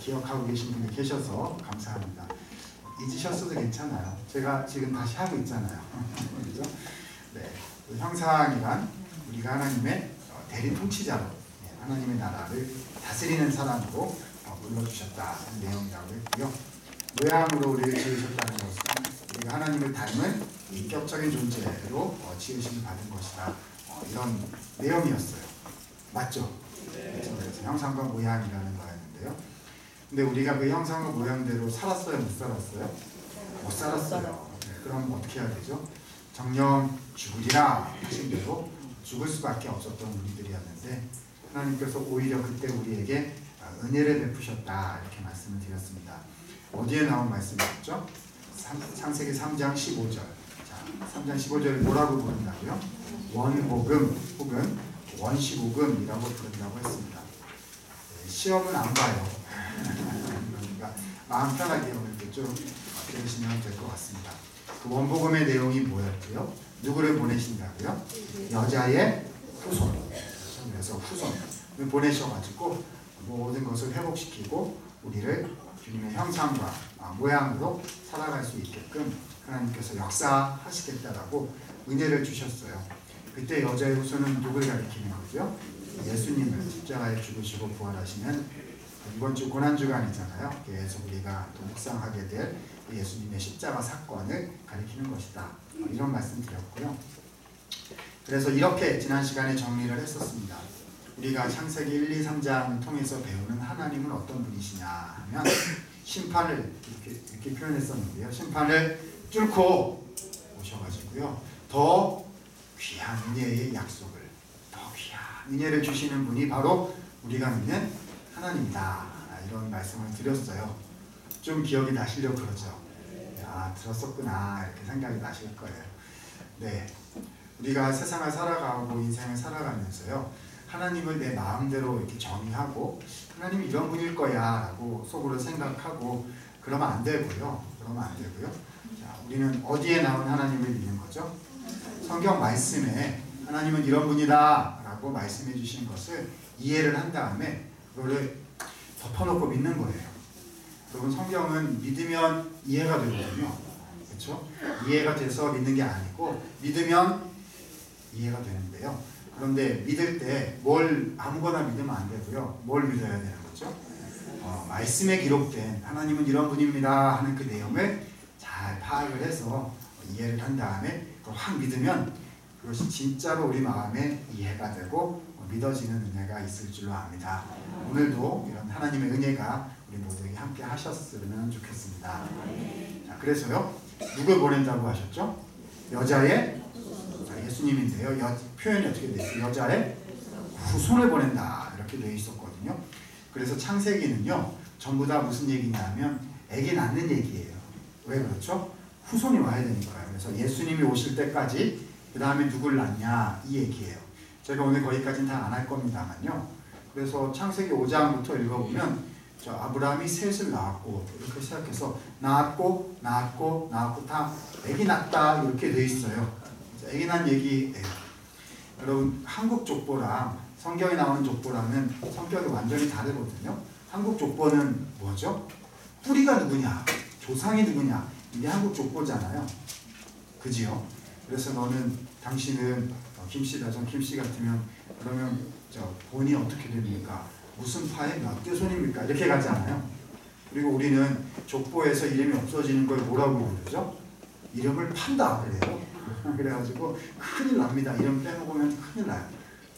기억하고 계신 분이 계셔서 감사합니다. 잊으셨어도 괜찮아요. 제가 지금 다시 하고 있잖아요. 그렇죠? 네, 형상이란 우리가 하나님의 대리 통치자로 하나님의 나라를 다스리는 사람으로 불러주셨다는 내용이라고 했고요. 모양으로 우리를 지으셨다는 것은 우리가 하나님을 닮은 인격적인 존재로 지으심을 받은 것이다. 이런 내용이었어요. 맞죠? 네. 그래서 형상과 모양이라는 거였는데요. 근데 우리가 그 형상과 모양대로 살았어요? 못 살았어요? 못 살았어요. 네, 그럼 어떻게 해야 되죠? 정령 죽으리라 하신 대로 죽을 수밖에 없었던 우리들이었는데 하나님께서 오히려 그때 우리에게 은혜를 베푸셨다 이렇게 말씀을 드렸습니다. 어디에 나온 말씀이었죠? 창세기 3장 15절. 자, 3장 15절을 뭐라고 부른다고요? 원복음 혹은 원시복음이라고 부른다고 했습니다. 네, 시험은 안 봐요. 그러니까 마음 편하게 오늘 좀 들으시면 될 것 같습니다. 그 원복음의 내용이 뭐였고요? 누구를 보내신다고요? 여자의 후손. 그래서 후손을 보내셔가지고 모든 것을 회복시키고 우리를 주님의 형상과 모양으로 살아갈 수 있게끔 하나님께서 역사하시겠다라고 은혜를 주셨어요. 그때 여자의 후손은 누굴 가리키는 거죠? 예수님을 십자가에 죽으시고 부활하시는 이번 주 고난주간이잖아요. 계속 우리가 또 묵상하게 될 예수님의 십자가 사건을 가리키는 것이다. 이런 말씀 드렸고요. 그래서 이렇게 지난 시간에 정리를 했었습니다. 우리가 창세기 1, 2, 3장을 통해서 배우는 하나님은 어떤 분이시냐 하면 심판을 이렇게 표현했었는데요. 심판을 뚫고 오셔가지고요. 더 귀한 은혜의 약속을, 더 귀한 은혜를 주시는 분이 바로 우리가 믿는 하나님이다. 이런 말씀을 드렸어요. 좀 기억이 나시려고 그러죠. 아, 들었었구나 이렇게 생각이 나실 거예요. 네, 우리가 세상을 살아가고 인생을 살아가면서요. 하나님을 내 마음대로 이렇게 정의하고 하나님이 이런 분일 거야 라고 속으로 생각하고 그러면 안 되고요. 자, 우리는 어디에 나온 하나님을 믿는 거죠? 성경 말씀에 하나님은 이런 분이다 라고 말씀해 주신 것을 이해를 한 다음에 그거를 덮어놓고 믿는 거예요. 여러분, 성경은 믿으면 이해가 되거든요. 그렇죠? 이해가 돼서 믿는 게 아니고 믿으면 이해가 되는데요. 그런데 믿을 때 뭘 아무거나 믿으면 안 되고요. 뭘 믿어야 되는 거죠? 말씀에 기록된 하나님은 이런 분입니다 하는 그 내용을 잘 파악을 해서 이해를 한 다음에 확 믿으면 그것이 진짜로 우리 마음에 이해가 되고 믿어지는 은혜가 있을 줄로 압니다. 오늘도 이런 하나님의 은혜가 우리 모두에게 함께 하셨으면 좋겠습니다. 자, 그래서요. 누굴 보낸다고 하셨죠? 여자의 예수님인데요. 표현이 어떻게 되어 있어요? 여자의 후손을 보낸다 이렇게 되어 있었거든요. 그래서 창세기는요. 전부 다 무슨 얘기냐면 아기 낳는 얘기예요. 왜 그렇죠? 후손이 와야 되니까요. 그래서 예수님이 오실 때까지 그 다음에 누굴 낳냐 이 얘기예요. 제가 오늘 거기까지는 다 안 할 겁니다만요. 그래서 창세기 5장부터 읽어보면 아브라함이 셋을 낳았고 이렇게 시작해서 낳았고 다 아기 낳았다 이렇게 되어 있어요. 아기 낳은 얘기예요. 여러분, 한국 족보랑 성경에 나오는 족보랑은 성격이 완전히 다르거든요. 한국 족보는 뭐죠? 뿌리가 누구냐, 조상이 누구냐, 이게 한국 족보잖아요. 그지요? 그래서 당신은 김씨다. 전 김씨 같으면 그러면 본이 어떻게 됩니까? 무슨 파의 몇 대 손입니까? 이렇게 가잖아요. 그리고 우리는 족보에서 이름이 없어지는 걸 뭐라고 부르죠? 이름을 판다 그래요. 그래가지고 큰일 납니다. 이름 빼먹으면 큰일 나요.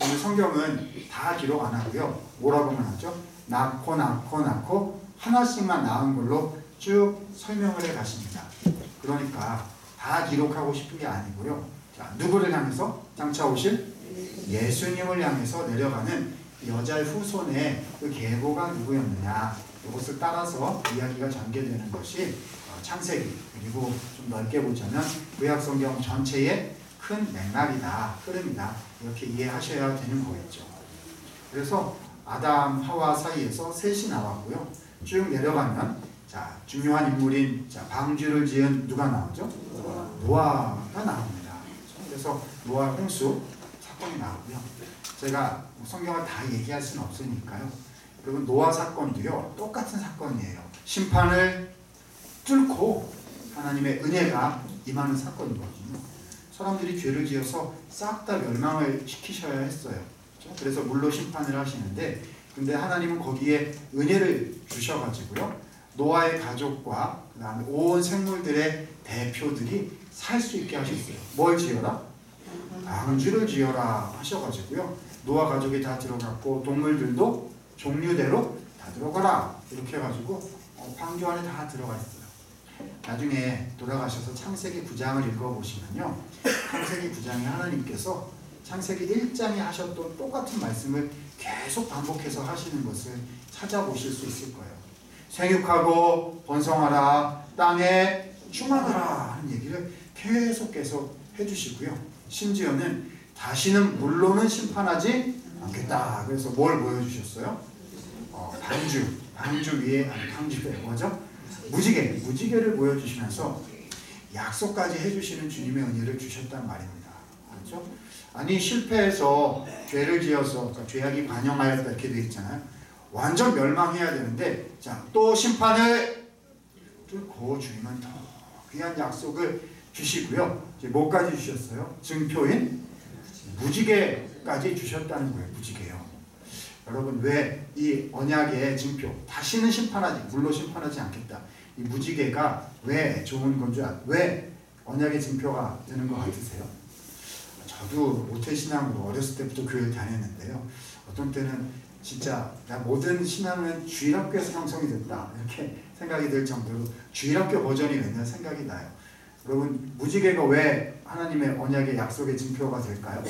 오늘 성경은 다 기록 안 하고요. 뭐라고만 하죠? 낳고 하나씩만 낳은 걸로 쭉 설명을 해 가십니다. 그러니까 다 기록하고 싶은 게 아니고요. 자, 누구를 향해서? 장차 오실 예수님을 향해서 내려가는 여자의 후손의 그 계보가 누구였느냐 이것을 따라서 이야기가 전개되는 것이 창세기, 그리고 좀 넓게 보자면 구약성경 전체의 큰 맥락이다, 흐름이다 이렇게 이해하셔야 되는 거겠죠. 그래서 아담, 하와 사이에서 셋이 나왔고요. 쭉 내려가면 자, 중요한 인물인 방주를 지은 누가 나오죠? 노아가 나옵니다. 그래서 노아 홍수 사건이 나오고요. 제가 성경을 다 얘기할 수는 없으니까요. 여러분, 노아 사건도요 똑같은 사건 사건이에요. 심판을 뚫고 하나님의 은혜가 임하는 사건이거든요. 사람들이 죄를 지어서 싹 다 멸망을 시키셔야 했어요. 그렇죠? 그래서 물로 심판을 하시는데, 근데 하나님은 거기에 은혜를 주셔가지고요, 노아의 가족과 그 다음에 온 생물들의 대표들이 살 수 있게 하셨어요. 뭘 지어라? 방주를 지어라 하셔가지고요, 노아 가족이 다 들어갔고 동물들도 종류대로 다 들어가라 이렇게 해가지고 방주 안에 다 들어가 있어요. 나중에 돌아가셔서 창세기 9장을 읽어보시면요, 창세기 9장에 하나님께서 창세기 1장에 하셨던 똑같은 말씀을 계속 반복해서 하시는 것을 찾아보실 수 있을 거예요. 생육하고 번성하라, 땅에 충만하라 하는 얘기를 계속 해주시고요, 심지어는 다시는 물로는 심판하지 않겠다. 그래서 뭘 보여주셨어요? 방주 위에, 아니 방주에 뭐죠? 무지개를 보여주시면서 약속까지 해주시는 주님의 은혜를 주셨단 말입니다. 그렇죠? 아니 실패해서 죄를 지어서, 그러니까 죄악이 관영하였다 이렇게 되어 있잖아요. 완전 멸망해야 되는데, 자, 또 심판을 뚫고 주님은 더 귀한 약속을 주시고요. 이제 뭐까지 주셨어요? 증표인 무지개까지 주셨다는 거예요. 무지개요. 여러분, 왜 이 언약의 증표, 다시는 물로 심판하지 않겠다, 이 무지개가 왜 좋은 건 줄 왜 언약의 증표가 되는 것 같으세요? 저도 모태신앙으로 어렸을 때부터 교회를 다녔는데요, 어떤 때는 진짜 모든 신앙은 주일학교에서 형성이 됐다 이렇게 생각이 들 정도로 주일학교 버전이 맨날 생각이 나요. 여러분, 무지개가 왜 하나님의 언약의 약속의 증표가 될까요?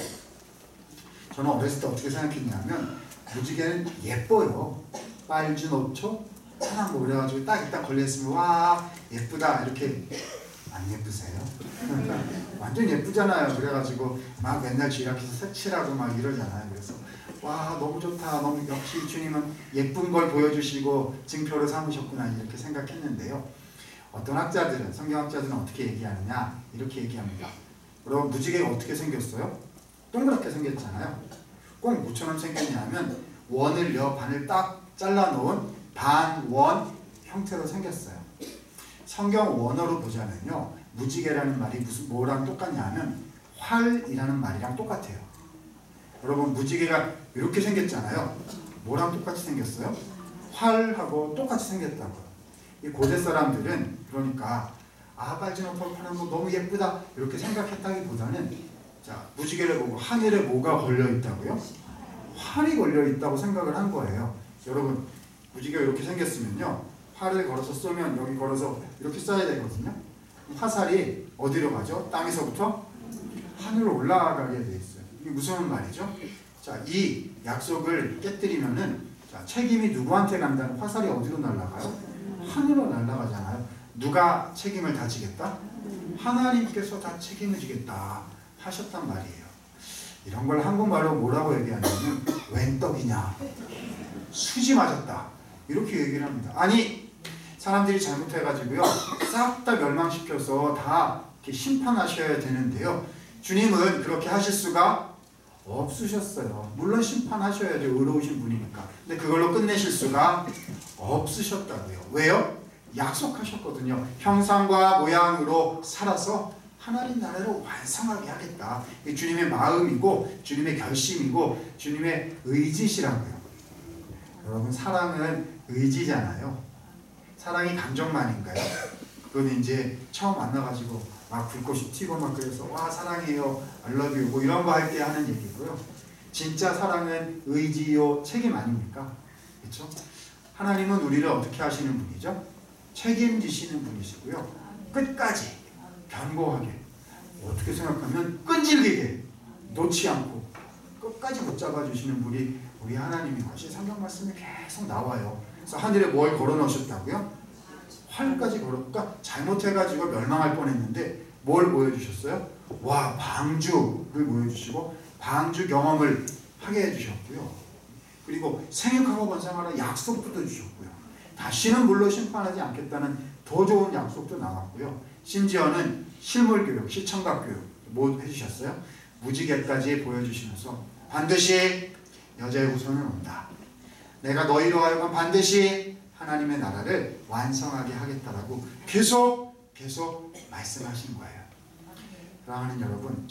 저는 어렸을 때 어떻게 생각했냐면, 무지개는 예뻐요. 빨주노초 하나 그래가지고 딱 이따 걸렸으면 와 예쁘다 이렇게. 안 예쁘세요? 완전 예쁘잖아요. 그래가지고 막 맨날 주일학교에서 색칠하고 막 이러잖아요. 그래서 와 너무 좋다, 너무 역시 주님은 예쁜 걸 보여주시고 증표를 삼으셨구나 이렇게 생각했는데요, 어떤 학자들은, 성경학자들은 어떻게 얘기하느냐, 이렇게 얘기합니다. 여러분, 무지개가 어떻게 생겼어요? 동그랗게 생겼잖아요. 꼭 무처럼 생겼냐면 원을요, 반을 딱 잘라놓은 반원 형태로 생겼어요. 성경 원어로 보자면요, 무지개라는 말이 뭐랑 똑같냐면 활이라는 말이랑 똑같아요. 여러분, 무지개가 이렇게 생겼잖아요. 뭐랑 똑같이 생겼어요? 활하고 똑같이 생겼다고요. 이 고대 사람들은 그러니까 빨주노초 파란 거 너무 예쁘다 이렇게 생각했다기보다는, 자, 무지개를 보고 하늘에 뭐가 걸려있다고요? 활이 걸려있다고 생각을 한 거예요. 여러분, 무지개가 이렇게 생겼으면요, 활을 걸어서 쏘면 여기 걸어서 이렇게 쏴야 되거든요. 화살이 어디로 가죠? 땅에서부터 하늘로 올라가게 돼 있어요. 이게 무슨 말이죠? 자, 이 약속을 깨뜨리면은, 자, 책임이 누구한테 간다는, 화살이 어디로 날아가요? 하늘로 날아가잖아요. 누가 책임을 다 지겠다? 하나님께서 다 책임을 지겠다 하셨단 말이에요. 이런 걸 한국말로 뭐라고 얘기하냐면 웬 떡이냐, 수지 맞았다 이렇게 얘기를 합니다. 아니, 사람들이 잘못해가지고요, 싹 다 멸망시켜서 다 이렇게 심판하셔야 되는데요, 주님은 그렇게 하실 수가 없으셨어요. 물론 심판하셔야죠, 의로우신 분이니까. 근데 그걸로 끝내실 수가 없으셨다고요. 왜요? 약속하셨거든요. 형상과 모양으로 살아서 하나님 나라를 완성하게 하겠다. 이게 주님의 마음이고 주님의 결심이고 주님의 의지시라고요. 여러분, 사랑은 의지잖아요. 사랑이 감정만인가요? 그건 이제 처음 만나가지고 막 불꽃이 튀고 막 그래서 와 사랑해요, I love you 뭐 이런 거 할 때 하는 얘기고요. 진짜 사랑은 의지요, 책임 아닙니까? 그렇죠? 하나님은 우리를 어떻게 하시는 분이죠? 책임지시는 분이시고요. 끝까지 견고하게, 어떻게 생각하면 끈질기게 놓지 않고 끝까지 붙잡아 주시는 분이 우리 하나님인 것이 성경 말씀에 계속 나와요. 그래서 하늘에 뭘 걸어 놓으셨다고요? 활까지 걸었다. 잘못해가지고 멸망할 뻔했는데 뭘 보여주셨어요? 와, 방주를 보여주시고 방주 경험을 하게 해주셨고요. 그리고 생육하고 번성하라 약속도 주셨고요. 다시는 물로 심판하지 않겠다는 더 좋은 약속도 나왔고요. 심지어는 실물교육, 시청각교육 뭐 해주셨어요? 무지개까지 보여주시면서 반드시 여자의 후손은 온다. 내가 너희로 하여금 반드시 하나님의 나라를 완성하게 하겠다라고 계속 말씀하신 거예요. 사랑하는 여러분,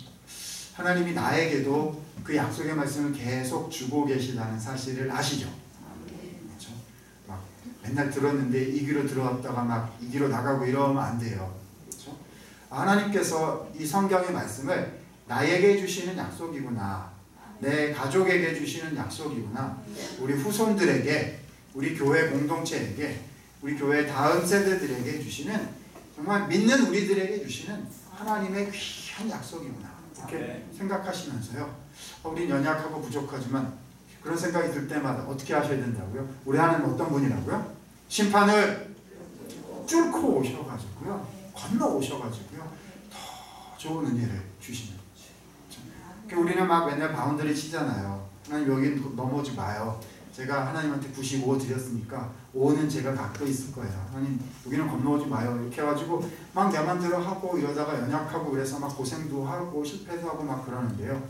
하나님이 나에게도 그 약속의 말씀을 계속 주고 계시다는 사실을 아시죠? 그렇죠? 막 맨날 들었는데 이 귀로 들어왔다가 막 이 귀로 나가고 이러면 안 돼요. 그렇죠? 하나님께서 이 성경의 말씀을 나에게 주시는 약속이구나, 내 가족에게 주시는 약속이구나, 우리 후손들에게, 우리 교회 공동체에게, 우리 교회 다음 세대들에게 주시는, 정말 믿는 우리들에게 주시는 하나님의 귀한 약속이구나, 이렇게 생각하시면서요, 우린 연약하고 부족하지만 그런 생각이 들 때마다 어떻게 하셔야 된다고요? 우리 하나님 어떤 분이라고요? 심판을 뚫고 오셔가지고요, 건너 오셔가지고요, 더 좋은 은혜를 주시는 거죠. 우리는 막 맨날 바운더리 치잖아요. 하나님 여기 넘어오지 마요. 제가 하나님한테 95 드렸으니까 5는 제가 갖고 있을 거예요. 하나님 여기는 건너오지 마요. 이렇게 해가지고 막 내 맘대로 하고 이러다가 연약하고 그래서 막 고생도 하고 실패도 하고 막 그러는데요.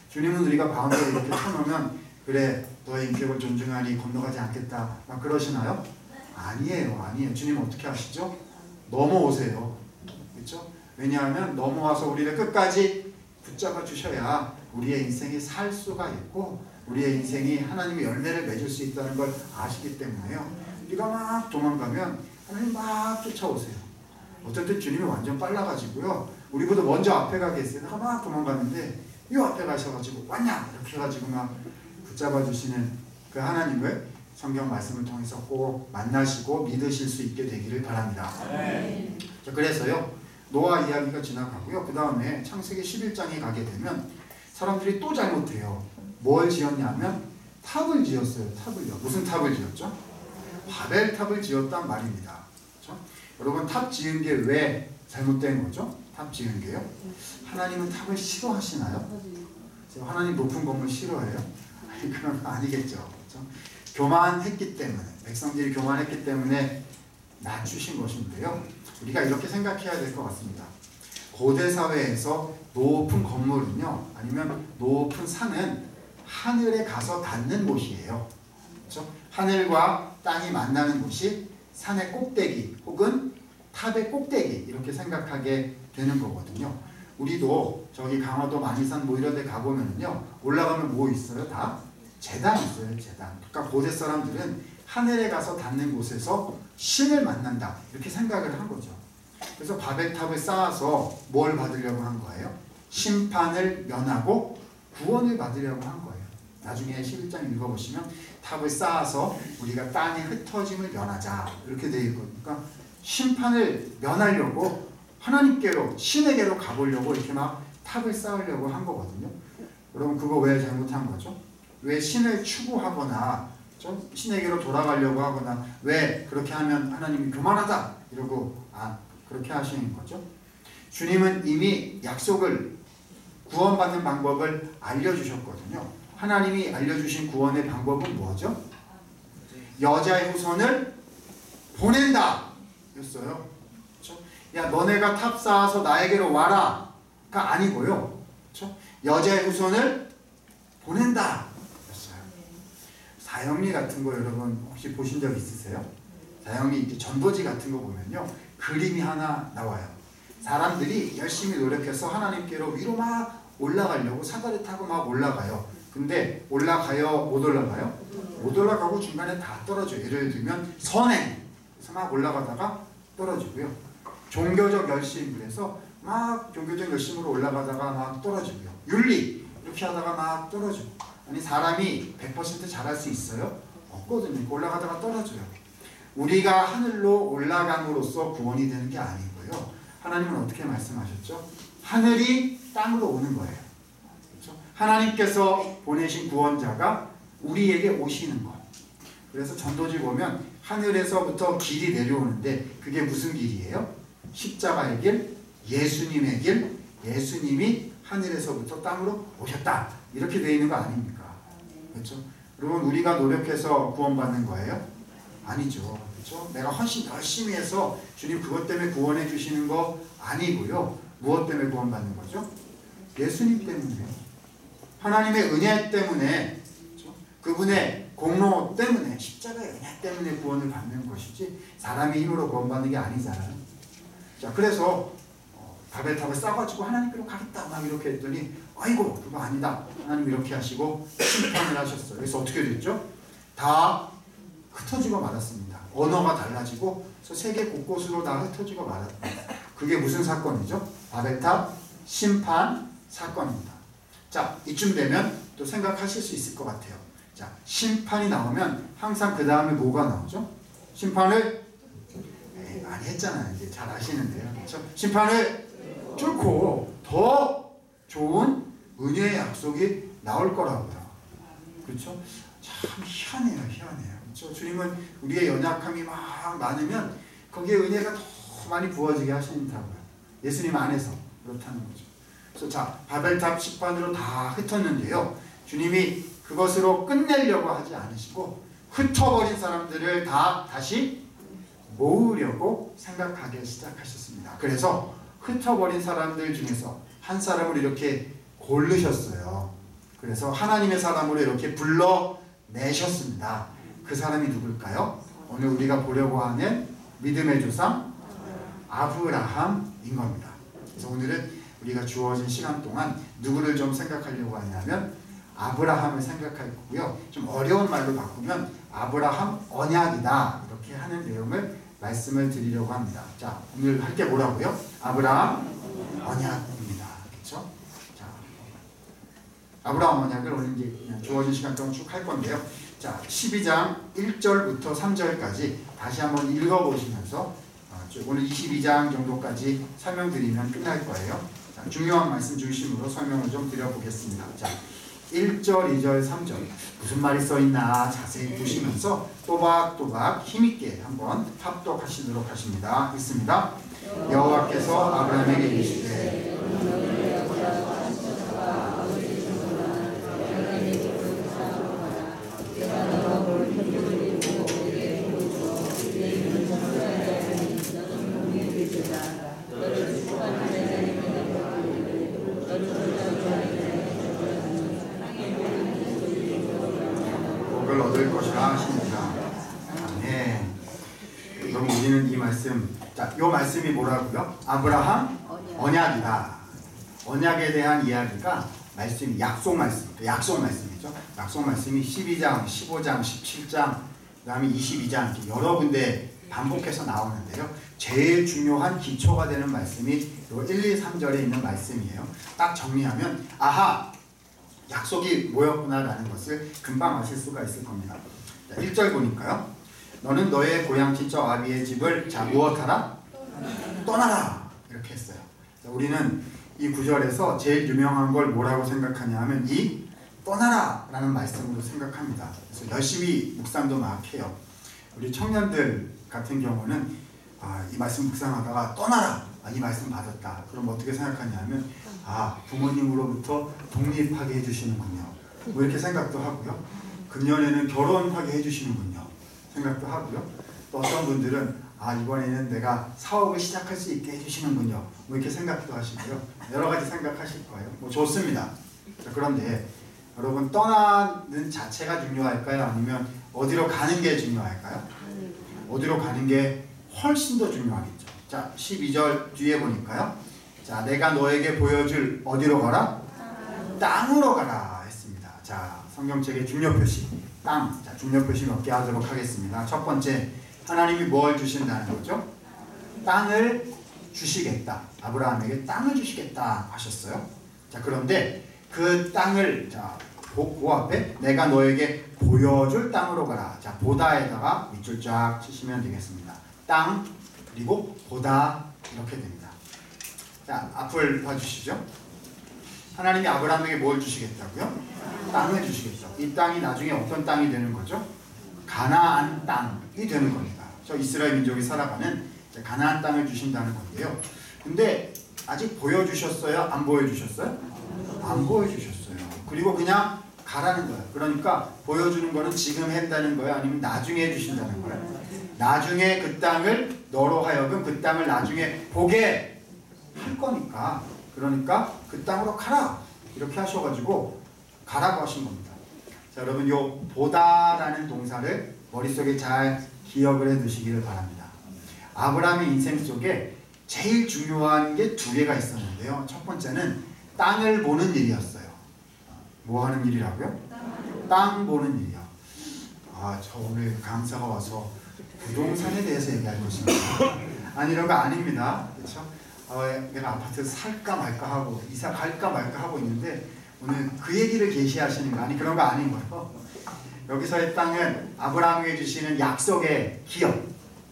주님은 우리가 바운더리 이렇게 쳐놓으면 그래 너의 인격을 존중하니 건너가지 않겠다 막 그러시나요? 아니에요. 주님 어떻게 하시죠? 넘어오세요. 그렇죠? 왜냐하면 넘어와서 우리를 끝까지 붙잡아 주셔야 우리의 인생이 살 수가 있고 우리의 인생이 하나님의 열매를 맺을 수 있다는 걸 아시기 때문에요. 우리가 막 도망가면 하나님 막 쫓아오세요. 어떨 때 주님이 완전 빨라가지고요, 우리보다 먼저 앞에 가게 했어요. 내가 막 도망갔는데 이 앞에 가셔가지고 왔냐 이렇게 해가지고 막 붙잡아 주시는 그 하나님을 성경 말씀을 통해서 꼭 만나시고 믿으실 수 있게 되기를 바랍니다. 자, 그래서요, 노아 이야기가 지나가고요, 그 다음에 창세기 11장에 가게 되면 사람들이 또 잘못해요. 뭘 지었냐면 탑을 지었어요. 탑을요. 무슨 탑을 지었죠? 바벨탑을 지었단 말입니다. 그렇죠? 여러분, 탑 지은 게 왜 잘못된 거죠? 탑 지은 게요? 하나님은 탑을 싫어하시나요? 하나님 높은 건물 싫어해요? 아니, 그런 거 아니겠죠. 그렇죠? 교만했기 때문에, 백성들이 교만했기 때문에 낮추신 것인데요, 우리가 이렇게 생각해야 될 것 같습니다. 고대 사회에서 높은 건물은요, 아니면 높은 산은 하늘에 가서 닿는 곳이에요. 그렇죠? 하늘과 땅이 만나는 곳이 산의 꼭대기 혹은 탑의 꼭대기, 이렇게 생각하게 되는 거거든요. 우리도 저기 강화도 만이산 뭐 이런 데 가보면요, 올라가면 뭐 있어요? 다 제단 있어요. 제단. 그러니까 고대 사람들은 하늘에 가서 닿는 곳에서 신을 만난다, 이렇게 생각을 한 거죠. 그래서 바벨탑을 쌓아서 뭘 받으려고 한 거예요? 심판을 면하고 구원을 받으려고 한 거예요. 나중에 11장 읽어보시면 탑을 쌓아서 우리가 땅의 흩어짐을 면하자, 이렇게 되어 있거든요. 심판을 면하려고 하나님께로, 신에게로 가보려고 이렇게 막 탑을 쌓으려고 한 거거든요. 여러분, 그거 왜 잘못한 거죠? 왜 신을 추구하거나 좀 신에게로 돌아가려고 하거나, 왜 그렇게 하면 하나님이 교만하다 이러고 그렇게 하시는 거죠? 주님은 이미 약속을, 구원받는 방법을 알려주셨거든요. 하나님이 알려주신 구원의 방법은 뭐죠? 여자의 후손을 보낸다 였어요. 그렇죠? 야, 너네가 탑 쌓아서 나에게로 와라 가 아니고요, 그렇죠? 여자의 후손을 보낸다 였어요. 사형리 같은 거 여러분 혹시 보신 적 있으세요? 사형리 전도지 같은 거 보면요, 그림이 하나 나와요. 사람들이 열심히 노력해서 하나님께로 위로 막 올라가려고 사다리 타고 막 올라가요. 근데 올라가요? 못 올라가요? 못 올라가고 중간에 다 떨어져요. 예를 들면 선행, 그래서 막 올라가다가 떨어지고요. 종교적 열심, 그래서 막 종교적 열심으로 올라가다가 막 떨어지고요. 윤리, 이렇게 하다가 막 떨어지고. 아니, 사람이 100% 잘할 수 있어요? 없거든요. 올라가다가 떨어져요. 우리가 하늘로 올라감으로써 구원이 되는 게 아니고요, 하나님은 어떻게 말씀하셨죠? 하늘이 땅으로 오는 거예요. 그렇죠? 하나님께서 보내신 구원자가 우리에게 오시는 것. 그래서 전도지 보면 하늘에서부터 길이 내려오는데 그게 무슨 길이에요? 십자가의 길, 예수님의 길, 예수님이 하늘에서부터 땅으로 오셨다, 이렇게 되어 있는 거 아닙니까? 그렇죠? 여러분, 우리가 노력해서 구원받는 거예요? 아니죠. 그렇죠? 내가 훨씬 열심히 해서 주님 그것 때문에 구원해 주시는 거 아니고요. 무엇 때문에 구원받는 거죠? 예수님 때문에, 하나님의 은혜 때문에, 그렇죠? 그분의 공로 때문에, 십자가의 은혜 때문에 구원을 받는 것이지 사람의 힘으로 구원받는 게 아니잖아요. 자, 그래서 바벨탑을 싸가지고 하나님께로 가겠다 막 이렇게 했더니 아이고 그거 아니다. 하나님 이렇게 하시고 심판을 하셨어요. 그래서 어떻게 됐죠? 다 흩어지고 말았습니다. 언어가 달라지고 세계 곳곳으로 다 흩어지고 말았다. 그게 무슨 사건이죠? 바벨탑 심판 사건입니다. 자, 이쯤 되면 또 생각하실 수 있을 것 같아요. 자, 심판이 나오면 항상 그 다음에 뭐가 나오죠? 심판을 많이 했잖아요. 이제 잘 아시는데요. 그렇죠? 심판을 뚫고 더 좋은 은혜의 약속이 나올 거라고요. 그렇죠? 참 희한해요. 그렇죠? 주님은 우리의 연약함이 막 많으면 거기에 은혜가 더 많이 부어지게 하신다고요. 예수님 안에서 그렇다는 거죠. 그래서 자, 바벨탑 심판으로 다 흩었는데요. 주님이 그것으로 끝내려고 하지 않으시고 흩어버린 사람들을 다 다시 모으려고 생각하기 시작하셨습니다. 그래서 흩어버린 사람들 중에서 한 사람을 이렇게 고르셨어요. 그래서 하나님의 사람으로 이렇게 불러내셨습니다. 그 사람이 누굴까요? 오늘 우리가 보려고 하는 믿음의 조상 아브라함인 겁니다. 그래서 오늘은 우리가 주어진 시간 동안 누구를 좀 생각하려고 하냐면 아브라함을 생각할 거고요. 좀 어려운 말로 바꾸면 아브라함 언약이다 이렇게 하는 내용을 말씀을 드리려고 합니다. 자, 오늘 할 게 뭐라고요? 아브라함 언약입니다. 그렇죠? 자, 아브라함 언약을 오늘 이제 주어진 시간 동안 쭉 할 건데요. 자, 12장 1절부터 3절까지 다시 한번 읽어보시면서 오늘 22장 정도까지 설명드리면 끝날 거예요. 자, 중요한 말씀 중심으로 설명을 좀 드려보겠습니다. 자, 1절, 2절, 3절 무슨 말이 써있나 자세히 보시면서 또박또박 힘있게 한번 합독하시도록 하십니다. 있습니다. 여호와께서 아브라함에게 이르시되 복을 얻을 것이라 하십니다. 아멘. 그럼 우리는 이 말씀, 자, 이 말씀이 뭐라고요? 아브라함 언약이다. 언약에 대한 이야기가 말씀이 약속 말씀이죠. 약속 말씀이 12장, 15장, 17장, 그 다음에 22장 이렇게 여러 군데 반복해서 나오는데요. 제일 중요한 기초가 되는 말씀이 이 1, 2, 3절에 있는 말씀이에요. 딱 정리하면 아하! 약속이 뭐였구나라는 것을 금방 아실 수가 있을 겁니다. 자, 1절 보니까요. 너는 너의 고향 친척 아비의 집을 자 무엇하라? 떠나라! 이렇게 했어요. 자, 우리는 이 구절에서 제일 유명한 걸 뭐라고 생각하냐 하면 이 떠나라! 라는 말씀으로 생각합니다. 그래서 열심히 묵상도 막 해요. 우리 청년들 같은 경우는 이 말씀 묵상하다가 떠나라! 이 말씀 받았다. 그럼 어떻게 생각하냐면 부모님으로부터 독립하게 해주시는군요. 뭐 이렇게 생각도 하고요. 금년에는 결혼하게 해주시는군요. 생각도 하고요. 또 어떤 분들은 이번에는 내가 사업을 시작할 수 있게 해주시는군요. 뭐 이렇게 생각도 하시고요. 여러 가지 생각하실 거예요. 뭐 좋습니다. 자, 그런데 여러분 떠나는 자체가 중요할까요? 아니면 어디로 가는 게 중요할까요? 어디로 가는 게 훨씬 더 중요하겠죠. 자, 12절 뒤에 보니까요. 자, 내가 너에게 보여줄 어디로 가라? 땅으로 가라 했습니다. 자, 성경책의 중요 표시 땅. 자, 중요 표시 몇 개 하도록 하겠습니다. 첫 번째, 하나님이 뭘 주신다는 거죠? 땅을 주시겠다. 아브라함에게 땅을 주시겠다 하셨어요. 자, 그런데 그 땅을 그 앞에 내가 너에게 보여줄 땅으로 가라. 자, 보다에다가 밑줄 쫙 치시면 되겠습니다. 땅 그리고 보다 이렇게 됩니다. 자, 앞을 봐주시죠. 하나님이 아브라함에게 뭘 주시겠다고요? 땅을 주시겠죠. 이 땅이 나중에 어떤 땅이 되는 거죠? 가나안 땅이 되는 겁니다. 저 이스라엘 민족이 살아가는 가나안 땅을 주신다는 건데요. 근데 아직 보여주셨어요? 안 보여주셨어요? 안 보여주셨어요. 그리고 그냥 가라는 거예요. 그러니까 보여주는 거는 지금 한다는 거예요? 아니면 나중에 해주신다는 거예요? 나중에 그 땅을 너로 하여금 그 땅을 나중에 보게 할 거니까, 그러니까 그 땅으로 가라 이렇게 하셔가지고 가라고 하신 겁니다. 자, 자, 여러분 요 보다라는 동사를 머릿속에 잘 기억을 해 두시기를 바랍니다. 아브라함의 인생 속에 제일 중요한 게 두 개가 있었는데요. 첫 번째는 땅을 보는 일이었어요. 뭐 하는 일이라고요? 땅 보는 일이요. 저 오늘 강사가 와서 부동산에 대해서 얘기할 것입니다. 아니, 이런 거 아닙니다. 그렇죠? 내가 아파트 살까 말까 하고 이사 갈까 말까 하고 있는데 오늘 그 얘기를 계시하시는 거 아니, 그런 거 아니고요. 여기서의 땅은 아브라함에게 주시는 약속의 기업,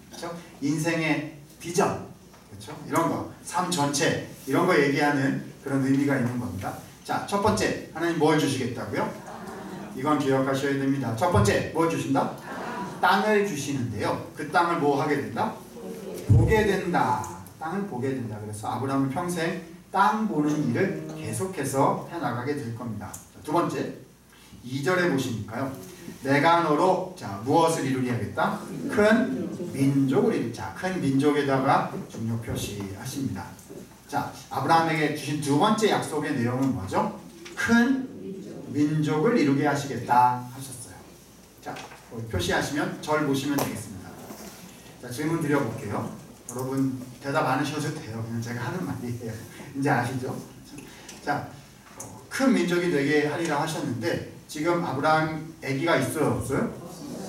그렇죠? 인생의 비전, 그렇죠? 이런 거, 삶 전체 이런 거 얘기하는 그런 의미가 있는 겁니다. 자, 첫 번째, 하나님 뭘 주시겠다고요? 이건 기억하셔야 됩니다. 첫 번째, 뭘 주신다? 땅을 주시는데요. 그 땅을 뭐 하게 된다? 보게 된다. 땅을 보게 된다. 그래서 아브라함은 평생 땅 보는 일을 계속해서 해나가게 될 겁니다. 자, 두 번째, 2절에 보시니까요. 내가 너로 무엇을 이루게 하겠다? 큰 민족을 이루자. 큰 민족에다가 중요 표시하십니다. 자, 아브라함에게 주신 두 번째 약속의 내용은 뭐죠? 큰 민족을 이루게 하시겠다 하셨어요. 자, 표시하시면 절 보시면 되겠습니다. 자, 질문 드려볼게요. 여러분 대답 안 하셔도 돼요. 그냥 제가 하는 말이에요. 이제 아시죠? 자, 큰 민족이 되게 하리라 하셨는데 지금 아브라함 아기가 있어요, 없어요?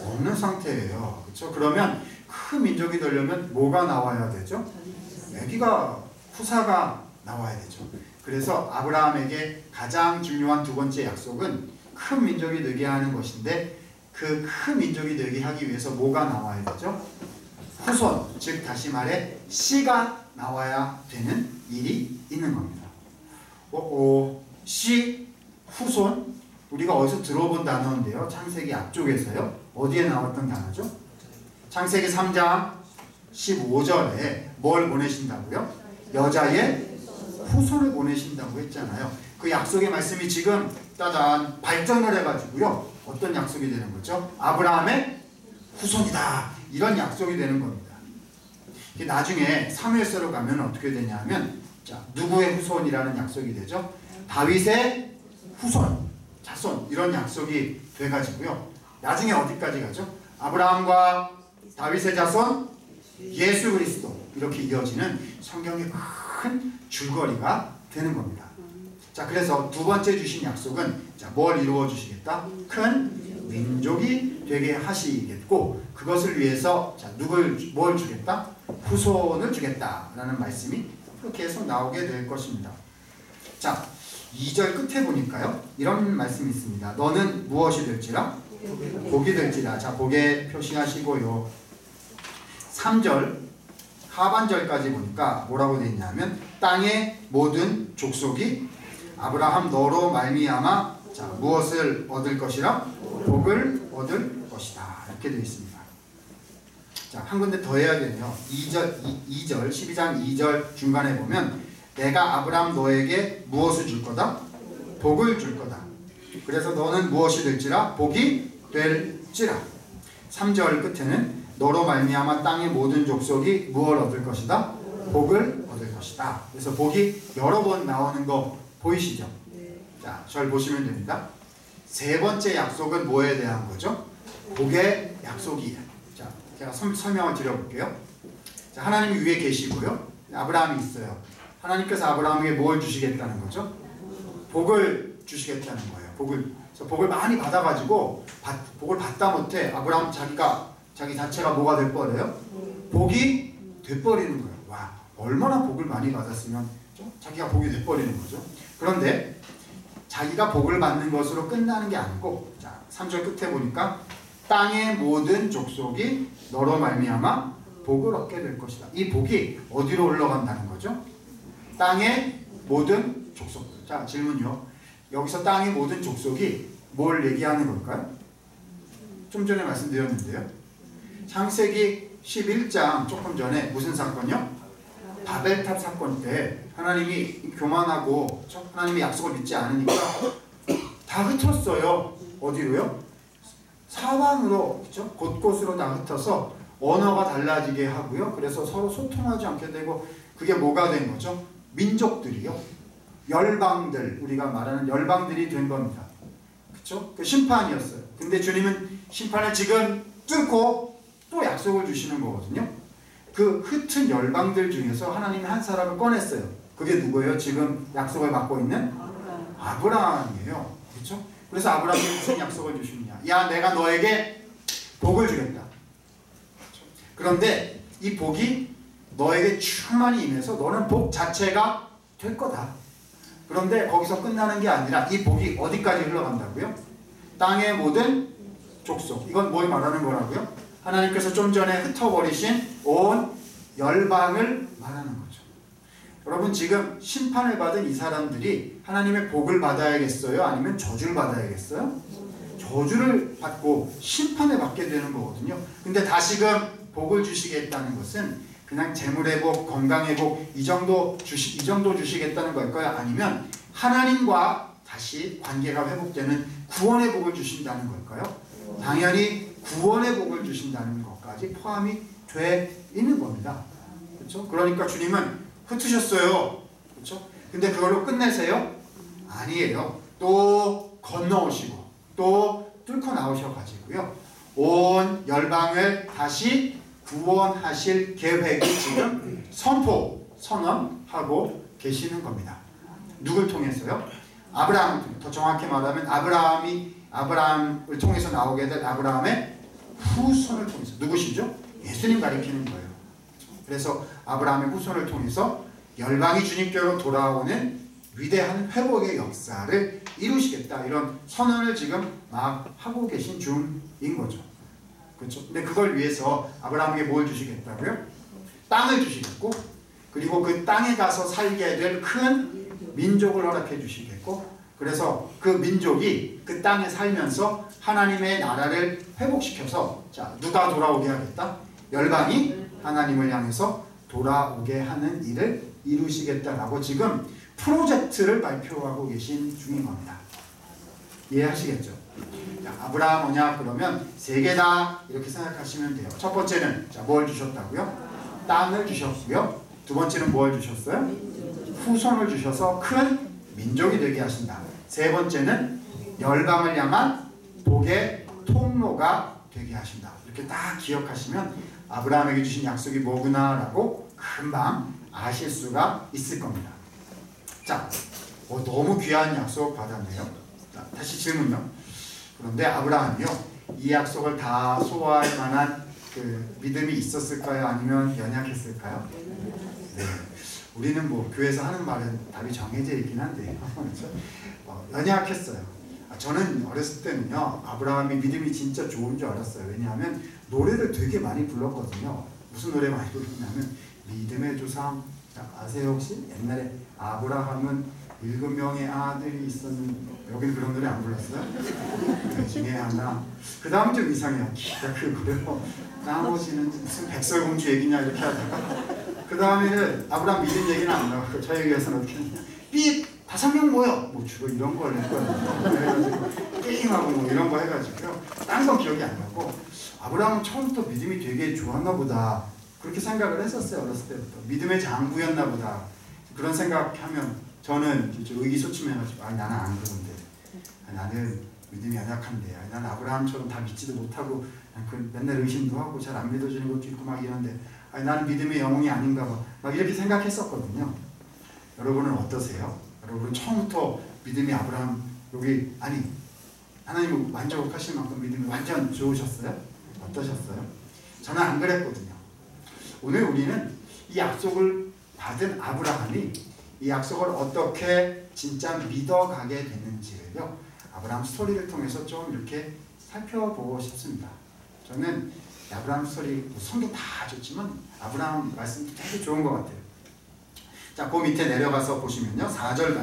없는 상태예요. 그렇죠? 그러면 큰 민족이 되려면 뭐가 나와야 되죠? 아기가, 후사가 나와야 되죠. 그래서 아브라함에게 가장 중요한 두 번째 약속은 큰 민족이 되게 하는 것인데 그 큰 민족이 되게 하기 위해서 뭐가 나와야 되죠? 후손, 즉 다시 말해 씨가 나와야 되는 일이 있는 겁니다. 씨, 후손, 우리가 어디서 들어본 단어인데요. 창세기 앞쪽에서요. 어디에 나왔던 단어죠? 창세기 3장 15절에 뭘 보내신다고요? 여자의 후손을 보내신다고 했잖아요. 그 약속의 말씀이 지금 따단 발전을 해가지고요. 어떤 약속이 되는 거죠? 아브라함의 후손이다. 이런 약속이 되는 겁니다. 나중에 사무엘서로 가면 어떻게 되냐면 누구의 후손이라는 약속이 되죠? 다윗의 후손, 자손 이런 약속이 돼가지고요. 나중에 어디까지 가죠? 아브라함과 다윗의 자손 예수 그리스도 이렇게 이어지는 성경의 큰 줄거리가 되는 겁니다. 자, 그래서 두 번째 주신 약속은 뭘 이루어 주시겠다? 큰 민족이 되게 하시겠고 그것을 위해서 뭘 주겠다? 후손을 주겠다라는 말씀이 계속 나오게 될 것입니다. 자, 2절 끝에 보니까요. 이런 말씀이 있습니다. 너는 무엇이 될지라? 복이 될지라. 자, 복에 표시하시고요. 3절 하반절까지 보니까 뭐라고 되어 있냐면 땅의 모든 족속이 아브라함 너로 말미암아 무엇을 얻을 것이라? 복을 얻을 것이다. 이렇게 되어 있습니다. 자, 한 군데 더 해야겠네요. 2절 12장 2절 중간에 보면 내가 아브라함 너에게 무엇을 줄 거다? 복을 줄 거다. 그래서 너는 무엇이 될지라? 복이 될지라. 3절 끝에는 너로 말미암아 땅의 모든 족속이 무엇을 얻을 것이다? 복을 얻을 것이다. 그래서 복이 여러 번 나오는 거 보이시죠? 자, 절 보시면 됩니다. 세 번째 약속은 뭐에 대한 거죠? 복의 약속이에요. 자, 제가 설명을 드려볼게요. 자, 하나님이 위에 계시고요. 아브라함이 있어요. 하나님께서 아브라함에게 뭘 주시겠다는 거죠? 복을 주시겠다는 거예요. 복을 많이 받아가지고 복을 받다 못해 아브라함 자기 자체가 뭐가 돼버려요? 복이 돼버리는 거예요. 와, 얼마나 복을 많이 받았으면 자기가 복이 돼버리는 거죠. 그런데 자기가 복을 받는 것으로 끝나는 게 아니고, 자, 3절 끝에 보니까 땅의 모든 족속이 너로 말미암아 복을 얻게 될 것이다. 이 복이 어디로 올라간다는 거죠? 땅의 모든 족속. 자, 질문요. 여기서 땅의 모든 족속이 뭘 얘기하는 걸까요? 좀 전에 말씀드렸는데요. 창세기 11장 조금 전에 무슨 사건이요? 바벨탑 사건 때 하나님이 교만하고 하나님의 약속을 믿지 않으니까 다 흩었어요. 어디로요? 사방으로, 그렇죠? 곳곳으로 다 흩어서 언어가 달라지게 하고요. 그래서 서로 소통하지 않게 되고 그게 뭐가 된 거죠? 민족들이요. 열방들, 우리가 말하는 열방들이 된 겁니다. 그렇죠? 그 심판이었어요. 근데 주님은 심판을 지금 뚫고 또 약속을 주시는 거거든요. 그 흩은 열방들 중에서 하나님이 한 사람을 꺼냈어요. 그게 누구예요? 지금 약속을 받고 있는 아브라함이에요. 그렇죠? 그래서 아브라함이 무슨 약속을 주시느냐? 야, 내가 너에게 복을 주겠다. 그렇죠? 그런데 이 복이 너에게 충만히 임해서 너는 복 자체가 될 거다. 그런데 거기서 끝나는 게 아니라 이 복이 어디까지 흘러간다고요? 땅의 모든 족속. 이건 뭘 말하는 거라고요? 하나님께서 좀 전에 흩어버리신 온 열방을 말하는 거죠. 여러분, 지금 심판을 받은 이 사람들이 하나님의 복을 받아야겠어요? 아니면 저주를 받아야겠어요? 저주를 받고 심판을 받게 되는 거거든요. 근데 다시금 복을 주시겠다는 것은 그냥 재물회복, 건강회복 이 정도 주시겠다는 걸까요? 아니면 하나님과 다시 관계가 회복되는 구원의 복을 주신다는 걸까요? 당연히 구원의 복을 주신다는 것까지 포함이 돼 있는 겁니다. 그렇죠? 그러니까 주님은 흩으셨어요. 그렇죠? 근데 그걸로 끝내세요? 아니에요. 또 건너오시고 또 뚫고 나오셔가지고요. 온 열방을 다시 구원하실 계획이 지금 선언하고 계시는 겁니다. 누굴 통해서요? 아브라함을 통해. 더 정확히 말하면 아브라함을 통해서 나오게 될 아브라함의 후손을 통해서. 누구시죠? 예수님 가리키는 거예요. 그래서 아브라함의 후손을 통해서 열방이 주님께로 돌아오는 위대한 회복의 역사를 이루시겠다. 이런 선언을 지금 막 하고 계신 중인 거죠. 그렇죠? 근데 그걸 위해서 아브라함에게 뭘 주시겠다고요? 땅을 주시겠고, 그리고 그 땅에 가서 살게 될 큰 민족을 허락해 주시겠고, 그래서 그 민족이 그 땅에 살면서 하나님의 나라를 회복시켜서, 자, 누가 돌아오게 하겠다? 열방이 하나님을 향해서 돌아오게 하는 일을 이루시겠다라고 지금 프로젝트를 발표하고 계신 중인 겁니다. 이해하시겠죠? 자, 아브라함 뭐냐? 그러면 세 개다 이렇게 생각하시면 돼요. 첫 번째는 자, 뭘 주셨다고요? 땅을 주셨고요. 두 번째는 뭘 주셨어요? 후손을 주셔서 큰 민족이 되게 하신다. 세 번째는 열방을 향한 복의 통로가 되게 하신다. 이렇게 딱 기억하시면 아브라함에게 주신 약속이 뭐구나라고 금방 아실 수가 있을 겁니다. 자, 너무 귀한 약속 받았네요. 자, 다시 질문요. 그런데 아브라함이요, 이 약속을 다 소화할 만한 그 믿음이 있었을까요? 아니면 연약했을까요? 네. 우리는 뭐 교회에서 하는 말은 답이 정해져 있긴 한데 그렇죠? 연약했어요. 저는 어렸을 때는요, 아브라함이 믿음이 진짜 좋은 줄 알았어요. 왜냐하면 노래를 되게 많이 불렀거든요. 무슨 노래 많이 부르냐면 믿음의 조상, 아세요 혹시? 옛날에 아브라함은 7명의 아들이 있었는데, 여기는 그런 노래 안 불렀어요? 그 중에 하나. 그 다음 좀 이상해요. 기가 크고요. 나머지는 무슨 백설공주 얘기냐 이렇게 하다가 그 다음에는 아브라함 믿음 얘기는 안 나왔고 저희 교회에서는 어떻게 했냐, 삐 5명 모여 뭐 주로 이런 걸 했거든요. 그래가지고 게임하고 뭐 이런 거 해가지고요. 딴 건 기억이 안 나고 아브라함은 처음부터 믿음이 되게 좋았나 보다 그렇게 생각을 했었어요. 어렸을 때부터 믿음의 장부였나 보다 그런 생각하면 저는 의기소침해가지고 나는 안 그런데, 나는 믿음이 연약한데, 나는 아브라함처럼 다 믿지도 못하고 맨날 의심도 하고 잘 안 믿어지는 것도 있고 막 이런데, 나는 믿음의 영웅이 아닌가 봐 막 이렇게 생각했었거든요. 여러분은 어떠세요? 여러분 처음부터 믿음이 아브라함 여기 하나님을 만족하실 만큼 믿음이 완전 좋으셨어요? 어떠셨어요? 저는 안 그랬거든요. 오늘 우리는 이 약속을 받은 아브라함이 이 약속을 어떻게 진짜 믿어가게 됐는지를요, 아브라함 스토리를 통해서 좀 이렇게 살펴보고 싶습니다. 저는 아브라함 스토리, 성경 다 좋지만 아브라함 말씀도 되게 좋은 것 같아요. 자, 그 밑에 내려가서 보시면요, 4절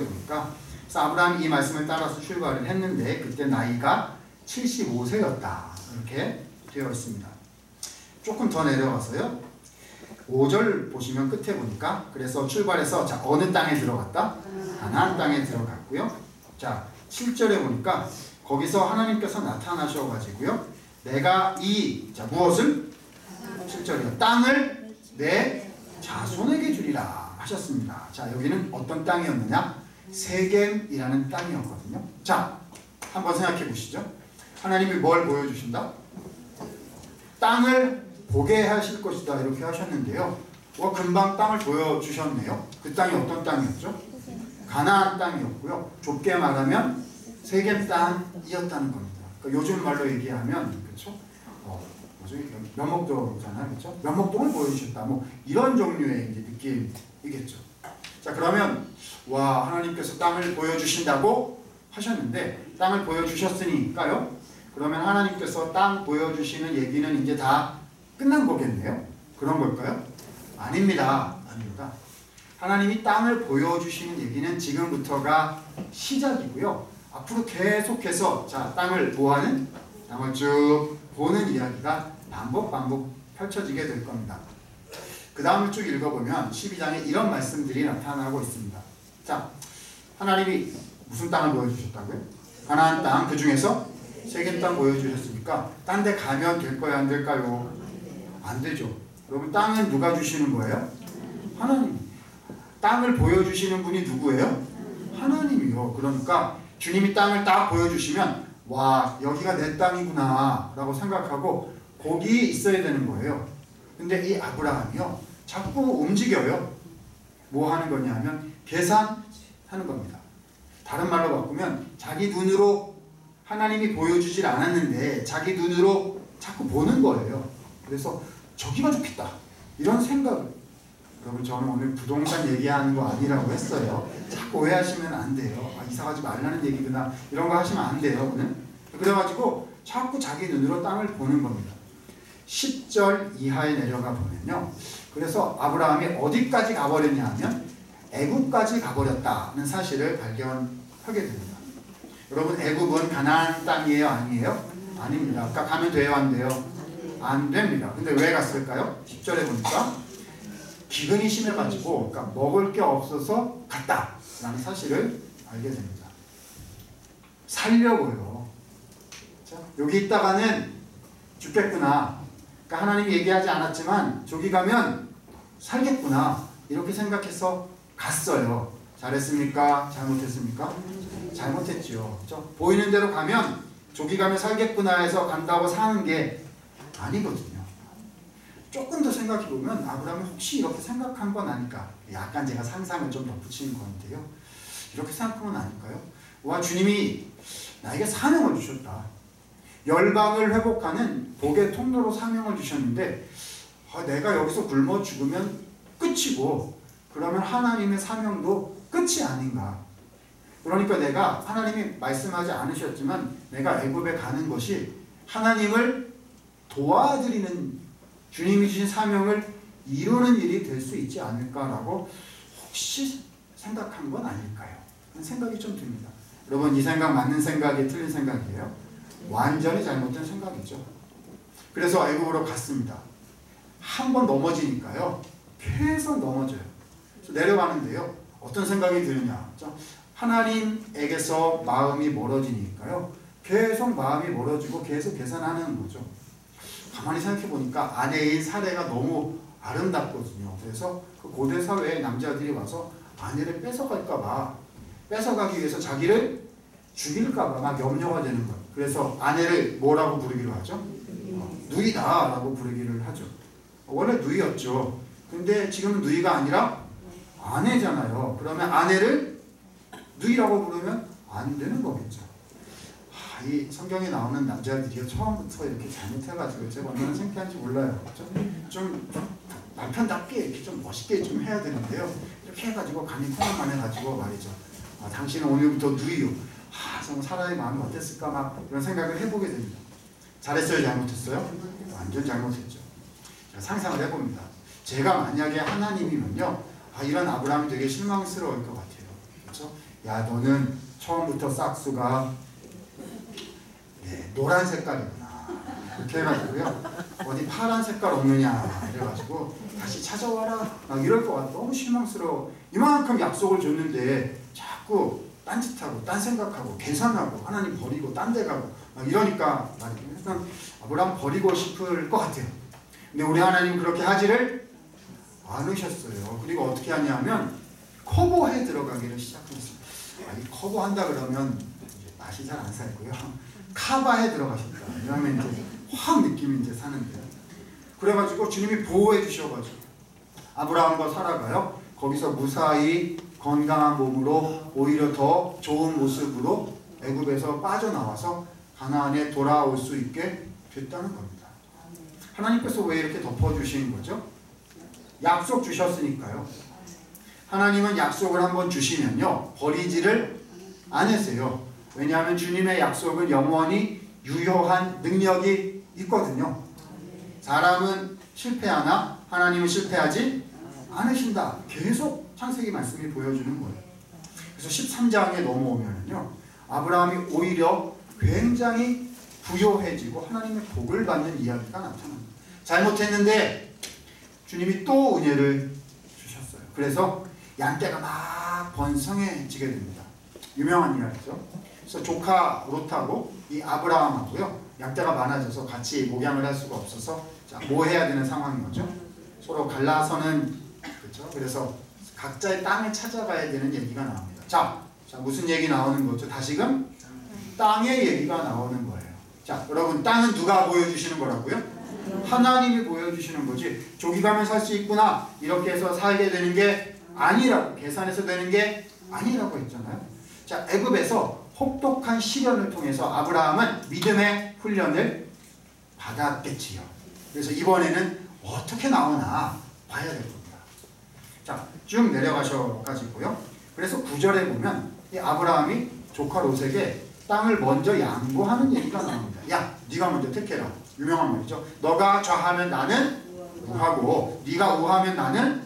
보니까, 그래서 아브라함이 이 말씀을 따라서 출발을 했는데 그때 나이가 75세였다 이렇게 되어 있습니다. 조금 더 내려가서요, 5절 보시면 끝에 보니까, 그래서 출발해서 자, 어느 땅에 들어갔다? 가나안 땅에 들어갔고요. 자, 7절에 보니까 거기서 하나님께서 나타나셔가지고요, 내가 무엇을? 7절이요. 땅을 내 자손에게 주리라 하셨습니다. 자, 여기는 어떤 땅이었느냐? 세겜이라는 땅이었거든요. 자, 한번 생각해 보시죠. 하나님이 뭘 보여주신다? 땅을 보게 하실 것이다 이렇게 하셨는데요. 금방 땅을 보여주셨네요. 그 땅이 어떤 땅이었죠? 가나안 땅이었고요. 좁게 말하면 세겜 땅이었다는 겁니다. 그러니까 요즘 말로 얘기하면 그렇죠? 면목동이잖아요, 그렇죠? 면목동을 보여주셨다. 뭐 이런 종류의 이제 느낌이겠죠. 자, 그러면 하나님께서 땅을 보여주신다고 하셨는데 땅을 보여주셨으니까요. 그러면 하나님께서 땅 보여주시는 얘기는 이제 다 끝난 거겠네요. 그런 걸까요? 아닙니다. 아닙니다. 하나님이 땅을 보여주시는 얘기는 지금부터가 시작이고요. 앞으로 계속해서 땅을 뭐하는? 땅을 쭉 보는 이야기가 반복 펼쳐지게 될 겁니다. 그 다음을 쭉 읽어보면 12장에 이런 말씀들이 나타나고 있습니다. 자, 하나님이 무슨 땅을 보여주셨다고요? 가나안 땅, 그 중에서 세겜 땅 보여주셨으니까 딴 데 가면 될 거야, 안 될까요? 안 되죠. 여러분, 땅은 누가 주시는 거예요? 하나님. 땅을 보여주시는 분이 누구예요? 하나님이요. 그러니까 주님이 땅을 딱 보여주시면 여기가 내 땅이구나 라고 생각하고 거기 있어야 되는 거예요. 근데 이 아브라함이요, 자꾸 움직여요. 뭐 하는 거냐면 계산하는 겁니다. 다른 말로 바꾸면 자기 눈으로 하나님이 보여주질 않았는데 자기 눈으로 자꾸 보는 거예요. 그래서 저기가 좋겠다 이런 생각을. 여러분, 저는 오늘 부동산 얘기하는 거 아니라고 했어요. 자꾸 오해하시면 안 돼요. 이사가지 말라는 얘기구나 이런 거 하시면 안 돼요. 오늘. 그래가지고 자꾸 자기 눈으로 땅을 보는 겁니다. 10절 이하에 내려가 보면요, 그래서 아브라함이 어디까지 가버렸냐 하면 애굽까지 가버렸다는 사실을 발견하게 됩니다. 여러분, 애굽은 가나안 땅이에요? 아니에요? 아닙니다. 그러니까 가면 돼요? 안 돼요? 안 됩니다. 근데 왜 갔을까요? 10절에 보니까 기근이 심해가지고, 그러니까 먹을 게 없어서 갔다라는 사실을 알게 됩니다. 살려고요. 자, 여기 있다가는 죽겠구나. 그러니까 하나님이 얘기하지 않았지만 저기 가면 살겠구나 이렇게 생각해서 갔어요. 잘했습니까? 잘못했습니까? 잘못했죠. 그렇죠? 보이는 대로 가면 저기 가면 살겠구나 해서 간다고 사는 게 아니거든요. 조금 더 생각해보면 아브라함이 혹시 이렇게 생각한 건 아닐까? 약간 제가 상상을 좀 덧붙이는 건데요. 이렇게 생각한 건 아닐까요? 주님이 나에게 사명을 주셨다. 열방을 회복하는 복의 통로로 사명을 주셨는데 내가 여기서 굶어 죽으면 끝이고 그러면 하나님의 사명도 끝이 아닌가. 그러니까 내가, 하나님이 말씀하지 않으셨지만 내가 애굽에 가는 것이 하나님을 도와드리는, 주님이 주신 사명을 이루는 일이 될 수 있지 않을까라고 혹시 생각한 건 아닐까요? 그런 생각이 좀 듭니다. 여러분, 이 생각 맞는 생각이 틀린 생각이에요? 완전히 잘못된 생각이죠. 그래서 애굽으로 갔습니다. 한 번 넘어지니까요, 계속 넘어져요. 그래서 내려가는데요, 어떤 생각이 드느냐? 하나님에게서 마음이 멀어지니까요, 계속 마음이 멀어지고 계속 계산하는 거죠. 가만히 생각해 보니까 아내인 사례가 너무 아름답거든요. 그래서 그 고대 사회에 남자들이 와서 아내를 뺏어갈까봐, 뺏어가기 위해서 자기를 죽일까봐 막 염려가 되는 거예요. 그래서 아내를 뭐라고 부르기로 하죠? 누이다 라고 부르기를 하죠. 원래 누이였죠. 근데 지금은 누이가 아니라 아내잖아요. 그러면 아내를 누이라고 부르면 안 되는 거겠죠. 이 성경에 나오는 남자들이 처음부터 이렇게 잘못해가지고 제가 얼마나 창피한지 몰라요. 좀 남편답게 이렇게 좀 멋있게 좀 해야 되는데요. 이렇게 해가지고 감히 통화만 해가지고 말이죠. 당신은 오늘부터 누이요. 정말 사람의 마음이 어땠을까 막 이런 생각을 해보게 됩니다. 잘했어요? 잘못했어요? 완전 잘못했죠. 제가 상상을 해봅니다. 제가 만약에 하나님이면요, 이런 아브라함이 되게 실망스러울 것 같아요. 그렇죠? 야, 너는 처음부터 싹수가 노란 색깔이구나. 이렇게 해가지고요, 어디 파란 색깔 없느냐 이래가지고 다시 찾아와라 막 이럴 것 같아. 너무 실망스러워. 이만큼 약속을 줬는데 자꾸 딴짓하고 딴 생각하고 계산하고 하나님 버리고 딴 데 가고 막 이러니까 말이죠. 아브라함 버리고 싶을 것 같아요. 근데 우리 하나님 그렇게 하지를 않으셨어요. 그리고 어떻게 하냐면 커버해 들어가기를 시작했어요. 이 커버한다 그러면 맛이 잘 안 살고요. 카바에 들어가셨다. 왜냐하면 이제 확 느낌이 이제 사는데요. 그래가지고 주님이 보호해 주셔가지고 아브라함과 사라가요. 거기서 무사히 건강한 몸으로 오히려 더 좋은 모습으로 애굽에서 빠져나와서 가나안에 돌아올 수 있게 됐다는 겁니다. 하나님께서 왜 이렇게 덮어주신 거죠? 약속 주셨으니까요. 하나님은 약속을 한번 주시면요 버리지를 않으세요. 왜냐하면 주님의 약속은 영원히 유효한 능력이 있거든요. 사람은 실패하나 하나님은 실패하지 않으신다. 계속 창세기 말씀이 보여주는 거예요. 그래서 13장에 넘어오면요 아브라함이 오히려 굉장히 부요해지고 하나님의 복을 받는 이야기가 나타납니다. 잘못했는데 주님이 또 은혜를 주셨어요. 그래서 양떼가 막 번성해지게 됩니다. 유명한 이야기죠. 그래서 조카 롯하고 이 아브라함하고요 양떼가 많아져서 같이 목양을 할 수가 없어서 자, 뭐 해야 되는 상황인 거죠? 서로 갈라서는 그렇죠. 그래서 각자의 땅을 찾아가야 되는 얘기가 나옵니다. 자 무슨 얘기 나오는 거죠? 다시금 땅의 얘기가 나오는 거예요. 자 여러분 땅은 누가 보여주시는 거라고요? 하나님이 보여주시는 거지. 조기 가면 살 수 있구나 이렇게 해서 살게 되는 게 아니라고, 계산해서 되는 게 아니라고 했잖아요. 자 애굽에서 혹독한 시련을 통해서 아브라함은 믿음의 훈련을 받았겠지요. 그래서 이번에는 어떻게 나오나 봐야 될 겁니다. 자 쭉 내려가셔가지고요. 그래서 9절에 보면 이 아브라함이 조카 롯에게 땅을 먼저 양보하는 얘기가 나옵니다. 야 네가 먼저 택해라. 유명한 말이죠. 너가 좌하면 나는 우하고 네가 우하면 나는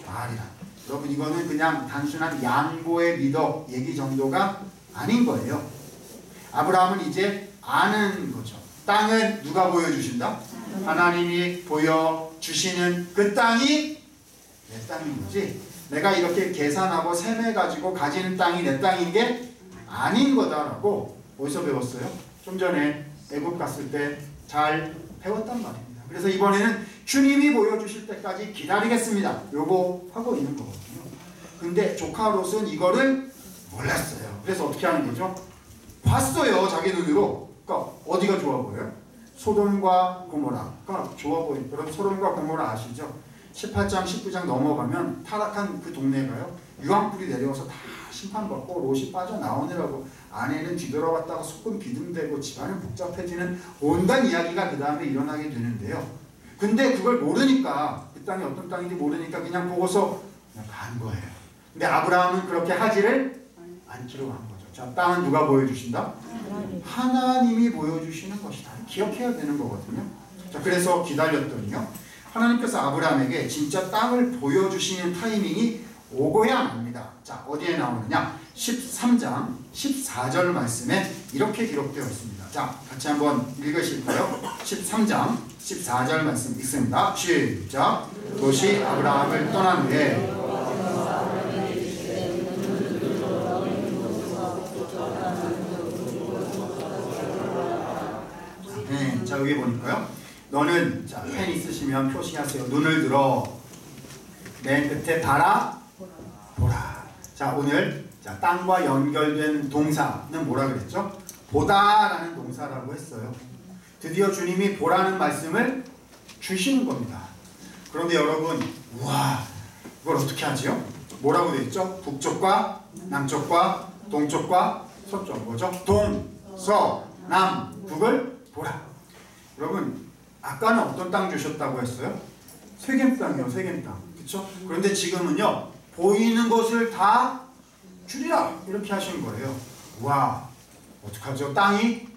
좌하리라. 여러분 이거는 그냥 단순한 양보의 미덕 얘기 정도가 아닌 거예요. 아브라함은 이제 아는 거죠. 땅은 누가 보여주신다? 하나님이 보여주시는 그 땅이 내 땅인 거지. 내가 이렇게 계산하고 셈해가지고 가지는 땅이 내 땅인 게 아닌 거다라고 어디서 배웠어요? 좀 전에 애굽 갔을 때 잘 배웠단 말입니다. 그래서 이번에는 주님이 보여주실 때까지 기다리겠습니다. 요거 하고 있는 거거든요. 근데 조카 롯은 이거를 몰랐어요. 그래서 어떻게 하는 거죠? 봤어요. 자기 눈으로. 그러니까 어디가 좋아 보여요? 소돔과 고모라가 좋아 보여요. 여러분 소돔과 고모라 아시죠? 18장 19장 넘어가면 타락한 그 동네가요 유황불이 내려와서 다 심판받고 롯이 빠져나오느라고 아내는 뒤돌아왔다가 소금 비듬대고 집안은 복잡해지는 온갖 이야기가 그 다음에 일어나게 되는데요. 근데 그걸 모르니까 그 땅이 어떤 땅인지 모르니까 그냥 보고서 그냥 간 거예요. 근데 아브라함은 그렇게 하지를 않기로 한 거죠. 자 땅은 누가 보여주신다? 하나님이 보여주시는 것이다. 기억해야 되는 거거든요. 자 그래서 기다렸더니요 하나님께서 아브라함에게 진짜 땅을 보여주시는 타이밍이 오고야 맙니다. 자 어디에 나오느냐 13장 14절 말씀에 이렇게 기록되어 있습니다. 자 같이 한번 읽으실까요? 13장 14절 말씀 읽습니다. 시작. 롯이 아브라함을 떠난 후에 네, 자 여기 보니까요 너는 자 펜 있으시면 표시하세요. 눈을 들어 맨 끝에 바라보라. 자 오늘 자 땅과 연결된 동사는 뭐라 그랬죠? 보다라는 동사라고 했어요. 드디어 주님이 보라는 말씀을 주시는 겁니다. 그런데 여러분 우와 이걸 어떻게 하지요? 뭐라고 되어 있죠? 북쪽과 남쪽과 동쪽과 서쪽 뭐죠? 동, 서, 남, 북을 보라. 여러분 아까는 어떤 땅 주셨다고 했어요? 세겜 땅이요. 세겜 땅. 그렇죠? 그런데 지금은요. 보이는 것을 다 주리라. 이렇게 하신 거예요. 와 어떡하죠? 땅이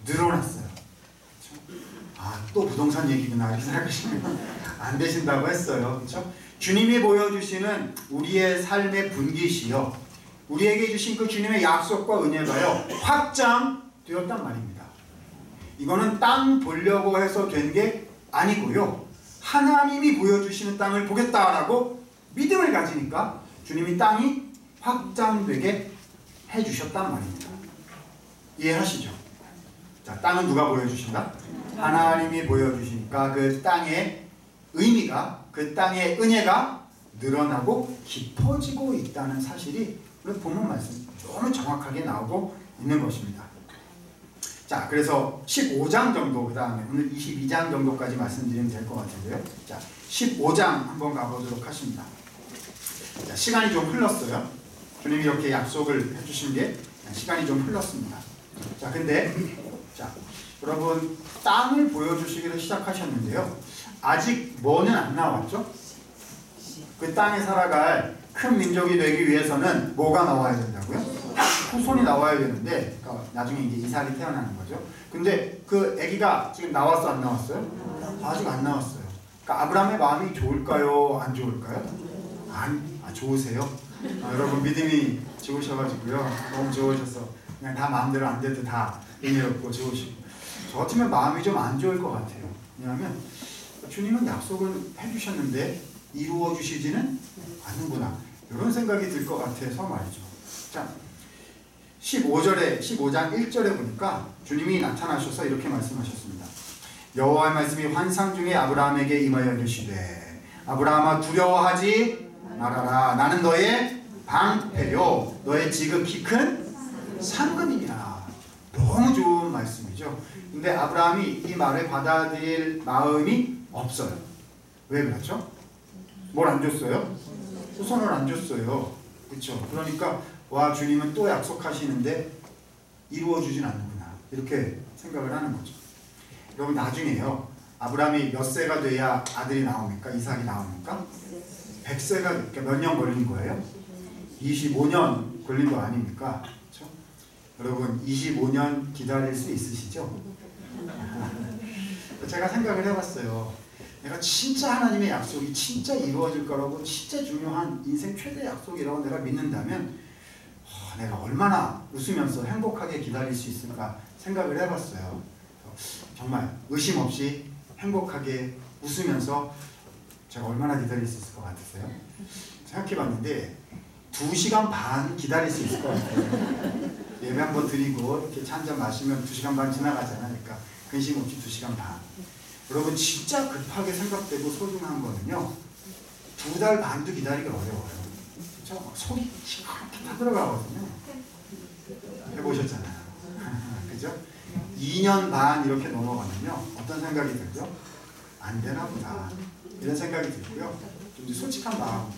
늘어났어요. 그렇죠? 아, 또 부동산 얘기구나 이렇게 생각하시면 안 되신다고 했어요. 그렇죠? 주님이 보여주시는 우리의 삶의 분깃이요. 우리에게 주신 그 주님의 약속과 은혜가요. 확장되었단 말입니다. 이거는 땅 보려고 해서 된 게 아니고요. 하나님이 보여주시는 땅을 보겠다라고 믿음을 가지니까 주님이 땅이 확장되게 해주셨단 말입니다. 이해하시죠? 자, 땅은 누가 보여주신다? 하나님이 보여주시니까 그 땅의 의미가, 그 땅의 은혜가 늘어나고 깊어지고 있다는 사실이 오늘 본문 말씀 너무 정확하게 나오고 있는 것입니다. 자, 그래서 15장 정도, 그 다음에 오늘 22장 정도까지 말씀드리면 될 것 같은데요. 자, 15장 한번 가보도록 하십니다. 자, 시간이 좀 흘렀어요. 주님이 이렇게 약속을 해주신 게 시간이 좀 흘렀습니다. 자, 근데 자, 여러분 땅을 보여주시기를 시작하셨는데요. 아직 뭐는 안 나왔죠? 그 땅에 살아갈 큰 민족이 되기 위해서는 뭐가 나와야 된다고요? 후손이 나와야 되는데, 그러니까 나중에 이제 이삭이 태어나는 거죠. 근데 그 아기가 지금 나왔어, 안 나왔어요? 아직 안 나왔어요. 그러니까 아브라함의 마음이 좋을까요, 안 좋을까요? 좋으세요? 여러분 믿음이 좋으셔가지고요. 너무 좋으셔서 그냥 다 마음대로 안 돼도 다 은혜롭고 좋으시고. 저 같으면 마음이 좀 안 좋을 것 같아요. 왜냐하면 주님은 약속을 해주셨는데 이루어 주시지는 않는구나, 이런 생각이 들 것 같아서 말이죠. 자, 15장 1절에 보니까 주님이 나타나셔서 이렇게 말씀하셨습니다. 여호와의 말씀이 환상 중에 아브라함에게 임하여 이르시되 아브라함아 두려워하지 말아라. 나는 너의 방패요 너의 지극히 큰 상급이니라. 너무 좋은 말씀이죠. 근데 아브라함이 이 말을 받아들일 마음이 없어요. 왜 그렇죠? 뭘 안 줬어요? 후손을 안 줬어요. 그렇죠? 그러니까 와, 주님은 또 약속하시는데 이루어주진 않는구나, 이렇게 생각을 하는 거죠. 여러분 나중에요, 아브라함이 몇 세가 돼야 아들이 나옵니까? 이삭이 나옵니까? 100세가, 그러니까 몇 년 걸린 거예요? 25년 걸린 거 아닙니까? 그렇죠? 여러분 25년 기다릴 수 있으시죠? 제가 생각을 해봤어요. 내가 진짜 하나님의 약속이 진짜 이루어질 거라고, 진짜 중요한 인생 최대 약속이라고 내가 믿는다면 내가 얼마나 웃으면서 행복하게 기다릴 수 있을까 생각을 해봤어요. 정말 의심 없이 행복하게 웃으면서 제가 얼마나 기다릴 수 있을 것 같으세요? 생각해봤는데 2시간 반 기다릴 수 있을 것 같아요. 예배 한번 드리고 이렇게 차 한잔 마시면 2시간 반 지나가잖아요. 그러니까 근심 없이 2시간 반. 여러분 진짜 급하게 생각되고 소중한 거는요, 2달 반도 기다리기 어려워요. 그렇죠? 속이 시커멓게 다 들어가거든요. 해보셨잖아요. 그죠? 2년 반 이렇게 넘어가면요, 어떤 생각이 들죠? 안 되나 보다, 이런 생각이 들고요. 좀 솔직한 마음,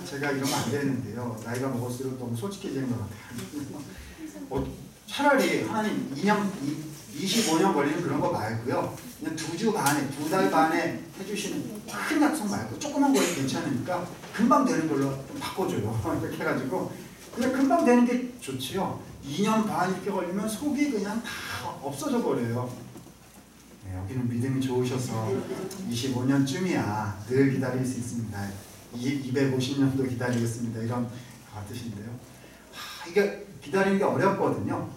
제가 이러면 안 되는데요, 나이가 먹을수록 너무 솔직해지는 것 같아요. 차라리 하나님 25년 걸리는 그런 거 말고요, 그냥 2달 반에 해주시는 큰 약속 말고 조그만 거에 괜찮으니까 금방 되는 걸로 좀 바꿔줘요. 이렇게 해가지고 그냥 금방 되는 게 좋지요. 2년 반 이렇게 걸리면 속이 그냥 다 없어져 버려요. 네, 여기는 믿음이 좋으셔서 25년쯤이야 늘 기다릴 수 있습니다. 250년도 기다리겠습니다, 이런 뜻인데요. 이게 기다리는 게 어렵거든요.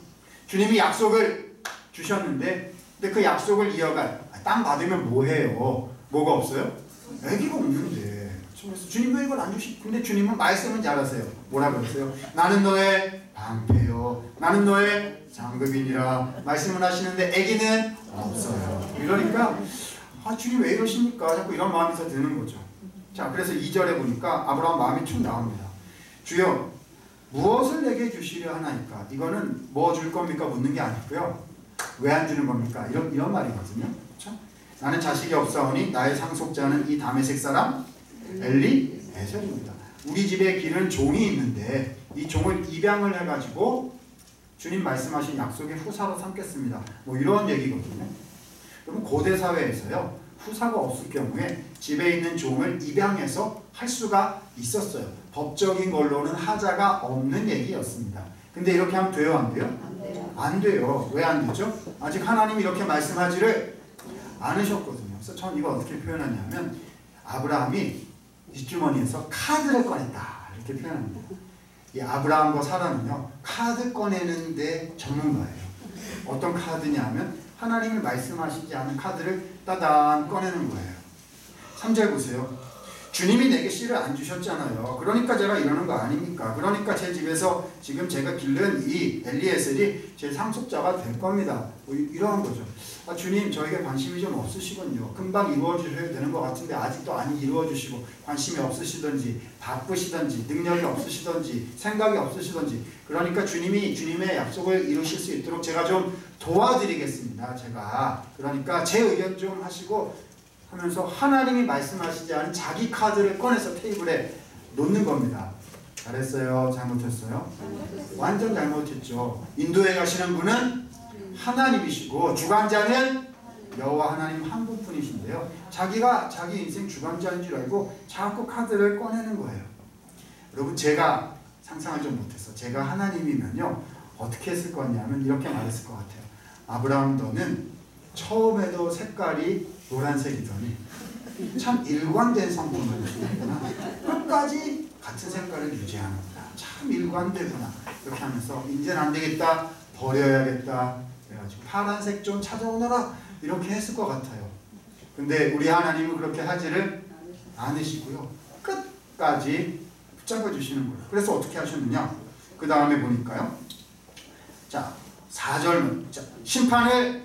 주님이 약속을 주셨는데, 근데 그 약속을 이어갈, 땅 받으면 뭐해요? 뭐가 없어요? 애기가 없는데. 그래서 주님 왜 이걸 안 주시? 근데 주님은 말씀은 잘하세요. 뭐라 그랬어요? 나는 너의 방패요 나는 너의 장급이니라 말씀을 하시는데 애기는 없어요. 이러니까 주님 왜 이러십니까? 자꾸 이런 마음이 드는 거죠. 자, 그래서 2절에 보니까 아브라함 마음이 쭉 나옵니다. 주여 무엇을 내게 주시려 하나이까? 이거는 뭐 줄 겁니까? 묻는 게 아니고요. 왜 안 주는 겁니까? 이런 말이거든요. 그렇죠? 나는 자식이 없사오니 나의 상속자는 이 다메섹 사람 엘리에셀입니다. 우리 집에 기른 종이 있는데 이 종을 입양을 해가지고 주님 말씀하신 약속의 후사로 삼겠습니다. 뭐 이런 얘기거든요. 그럼 고대 사회에서요, 후사가 없을 경우에 집에 있는 종을 입양해서 할 수가 있었어요. 법적인 걸로는 하자가 없는 얘기였습니다. 근데 이렇게 하면 돼요, 안 돼요? 안 돼요. 왜 안 되죠? 아직 하나님이 이렇게 말씀하지를 않으셨거든요. 그래서 전 이거 어떻게 표현하냐면, 아브라함이 뒷주머니에서 카드를 꺼냈다, 이렇게 표현합니다. 이 아브라함과 사라는요, 카드 꺼내는데 전문가예요. 어떤 카드냐면 하나님이 말씀하시지 않은 카드를 따단 꺼내는 거예요. 3절 보세요. 주님이 내게 씨를 안 주셨잖아요. 그러니까 제가 이러는 거 아닙니까? 그러니까 제 집에서 지금 제가 기른 이 엘리에셀이 제 상속자가 될 겁니다. 뭐 이러한 거죠. 주님, 저에게 관심이 좀 없으시군요. 금방 이루어 주셔야 되는 것 같은데 아직도 안 이루어 주시고, 관심이 없으시든지 바쁘시든지 능력이 없으시든지 생각이 없으시든지, 그러니까 주님이 주님의 약속을 이루실 수 있도록 제가 좀 도와드리겠습니다. 그러니까 제 의견 좀 하시고 하면서 하나님이 말씀하시지 않은 자기 카드를 꺼내서 테이블에 놓는 겁니다. 잘했어요? 잘못했어요? 완전 잘못했죠. 인도에 가시는 분은 하나님이시고 주관자는 여호와 하나님 한 분뿐이신데요. 자기가 자기 인생 주관자인 줄 알고 자꾸 카드를 꺼내는 거예요. 여러분, 제가 상상을 좀 못했어. 제가 하나님이면요 어떻게 했을 거냐면 이렇게 말했을 것 같아요. 아브라함, 너는 처음에도 색깔이 노란색이더니 참 일관된 성품을 보이구나. 끝까지 같은 색깔을 유지하는구나. 참 일관되구나. 이렇게 하면서 이제는 안 되겠다, 버려야겠다. 그래가지고 파란색 좀 찾아오너라, 이렇게 했을 것 같아요. 근데 우리 하나님은 그렇게 하지를 않으시고요, 끝까지 붙잡아 주시는 거예요. 그래서 어떻게 하셨느냐, 그 다음에 보니까요, 자 4절, 심판을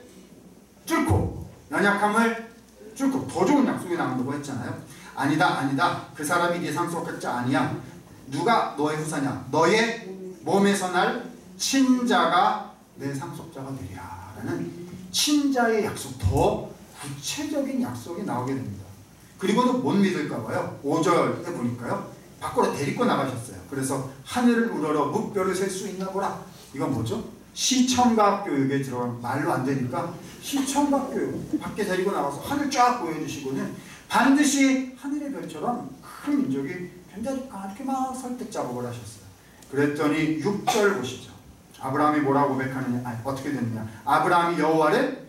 뚫고 연약함을 뚫고 더 좋은 약속이 나온다고 했잖아요. 아니다, 그 사람이 네 상속자 아니야. 누가 너의 후사냐? 너의 몸에서 날 친자가 내 상속자가 되리라 라는 친자의 약속, 더 구체적인 약속이 나오게 됩니다. 그리고도 못 믿을까 봐요. 5절에 보니까요, 밖으로 데리고 나가셨어요. 그래서 하늘을 우러러 묵뼈를 셀 수 있나 보라. 이건 뭐죠? 시청각 교육에 들어간, 말로 안 되니까 시청각 교육, 밖에 데리고 나가서 하늘 쫙 보여주시고는 반드시 하늘의 별처럼 큰 민족이 된다니까 이렇게 막 설득 작업을 하셨어요. 그랬더니 6절 보시죠. 아브라함이 뭐라고 고백하느냐, 어떻게 됐느냐, 아브라함이 여호와를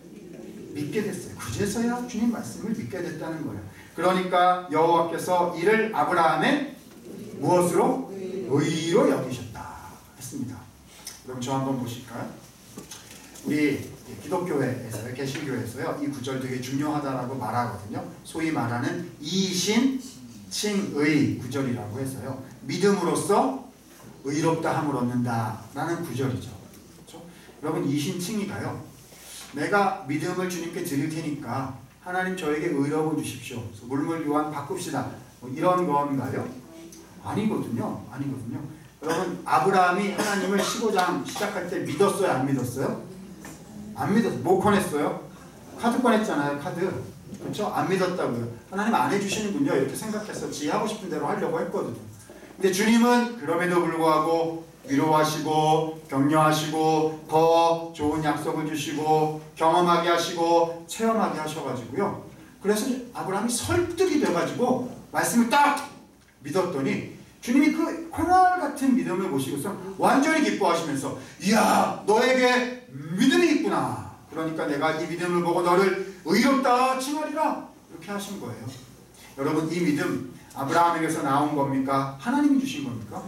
믿게 됐어요. 그제서야 주님 말씀을 믿게 됐다는 거예요. 그러니까 여호와께서 이를 아브라함의 무엇으로? 의로 여기셨다 했습니다. 그럼 저 한번 보실까요? 우리 기독교회에서요, 개신교에서요, 이 구절 되게 중요하다라고 말하거든요. 소위 말하는 이신칭의 구절이라고 해서요, 믿음으로써 의롭다 함을 얻는다라는 구절이죠. 그렇죠? 여러분, 이신칭의가요, 내가 믿음을 주님께 드릴 테니까 하나님 저에게 의로워 주십시오, 물물 교환 바꿉시다, 뭐 이런 건가요? 아니거든요. 여러분, 아브라함이 하나님을 15장 시작할 때 믿었어요, 안 믿었어요? 안 믿었어요. 뭐 꺼냈어요? 카드 꺼냈잖아요, 카드. 그렇죠? 안 믿었다고요. 하나님 안 해주시는군요, 이렇게 생각해서 지 하고 싶은 대로 하려고 했거든요. 근데 주님은 그럼에도 불구하고 위로하시고 격려하시고 더 좋은 약속을 주시고 경험하게 하시고 체험하게 하셔가지고요, 그래서 아브라함이 설득이 돼가지고 말씀을 딱 믿었더니 주님이 그 콩알 같은 믿음을 보시고서 완전히 기뻐하시면서, 이야, 너에게 믿음이 있구나. 그러니까 내가 이 믿음을 보고 너를 의롭다 칭하리라. 이렇게 하신 거예요. 여러분, 이 믿음 아브라함에게서 나온 겁니까? 하나님이 주신 겁니까?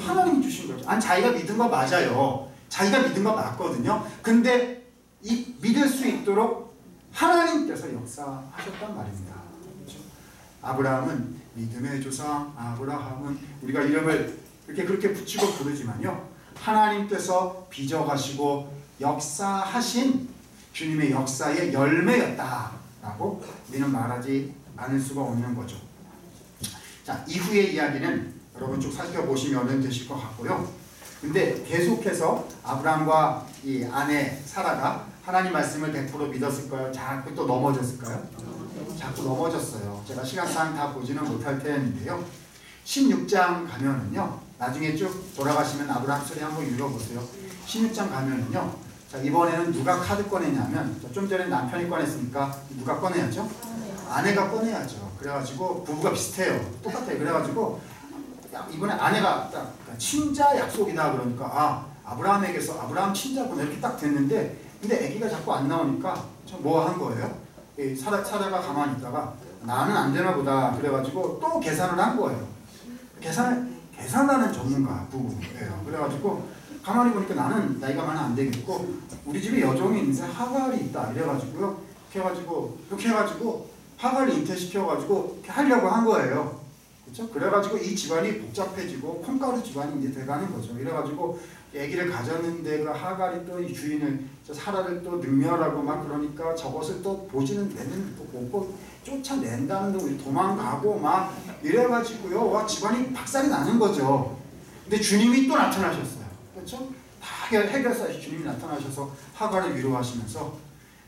하나님이 주신 거죠. 아니, 자기가 믿은 거 맞아요. 자기가 믿은 거 맞거든요. 근데 이 믿을 수 있도록 하나님께서 역사하셨단 말입니다. 그렇죠? 아브라함은 믿음의 조상, 아브라함은 우리가 이름을 그렇게 붙이고 부르지만요, 하나님께서 빚어가시고 역사하신 주님의 역사의 열매였다라고 우리는 말하지 않을 수가 없는 거죠. 자, 이후의 이야기는 여러분 쭉 살펴보시면 되실 것 같고요. 근데 계속해서 아브라함과 이 아내 사라가 하나님 말씀을 100% 믿었을까요? 자꾸 또 넘어졌을까요? 자꾸 넘어졌어요. 제가 시간상 다 보지는 못할 텐데요. 16장 가면은요, 나중에 쭉 돌아가시면 아브라함 스토리 한번 읽어보세요. 16장 가면은요, 자, 이번에는 누가 카드 꺼내냐면, 좀 전에 남편이 꺼냈으니까 누가 꺼내야죠? 아내가 꺼내야죠. 그래가지고 부부가 비슷해요. 똑같아요. 그래가지고 이번에 아내가 딱 친자 약속이다 그러니까, 아브라함에게서 아브라함 친자구나 이렇게 딱 됐는데, 근데 아기가 자꾸 안 나오니까 뭐 한 거예요? 사라가 가만히 있다가 나는 안 되나 보다 그래가지고 또 계산을 한 거예요. 계산하는 전문가 부부예요. 그래가지고 가만히 보니까 나는 나이가 많아 안 되겠고 우리 집에 여종이 있는데 하갈이 있다 이래가지고요. 그렇게 해가지고 하갈을 잉태시켜가지고 하려고 한 거예요. 그렇죠? 그래가지고 이 집안이 복잡해지고 콩가루 집안이 이제 돼가는 거죠. 이래가지고 아기를 가졌는데 그 하갈이 또 이 주인을 사라를 또 능멸하고 막 그러니까 저것을 또 보지는 내는 또 못 쫓아낸다는 둥 도망가고 막 이래가지고요. 와 집안이 박살이 나는 거죠. 근데 주님이 또 나타나셨어요. 그렇죠? 다 해결사시 주님이 나타나셔서 하갈을 위로하시면서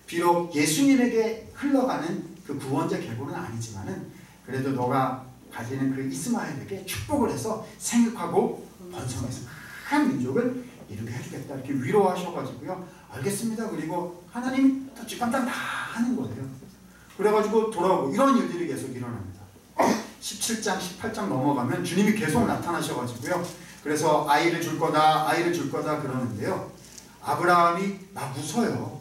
비록 예수님에게 흘러가는 그 구원자 계보는 아니지만은 그래도 너가 가지는 그 이스마엘에게 축복을 해서 생육하고 번성해서 큰 민족을 이루게 해주겠다 이렇게 위로하셔가지고요. 알겠습니다. 그리고 하나님 또 뒷감당 다 하는 거예요. 그래가지고 돌아오고 이런 일들이 계속 일어납니다. 17장 18장 넘어가면 주님이 계속 나타나셔가지고요. 그래서 아이를 줄 거다 그러는데요. 아브라함이 막 웃어요.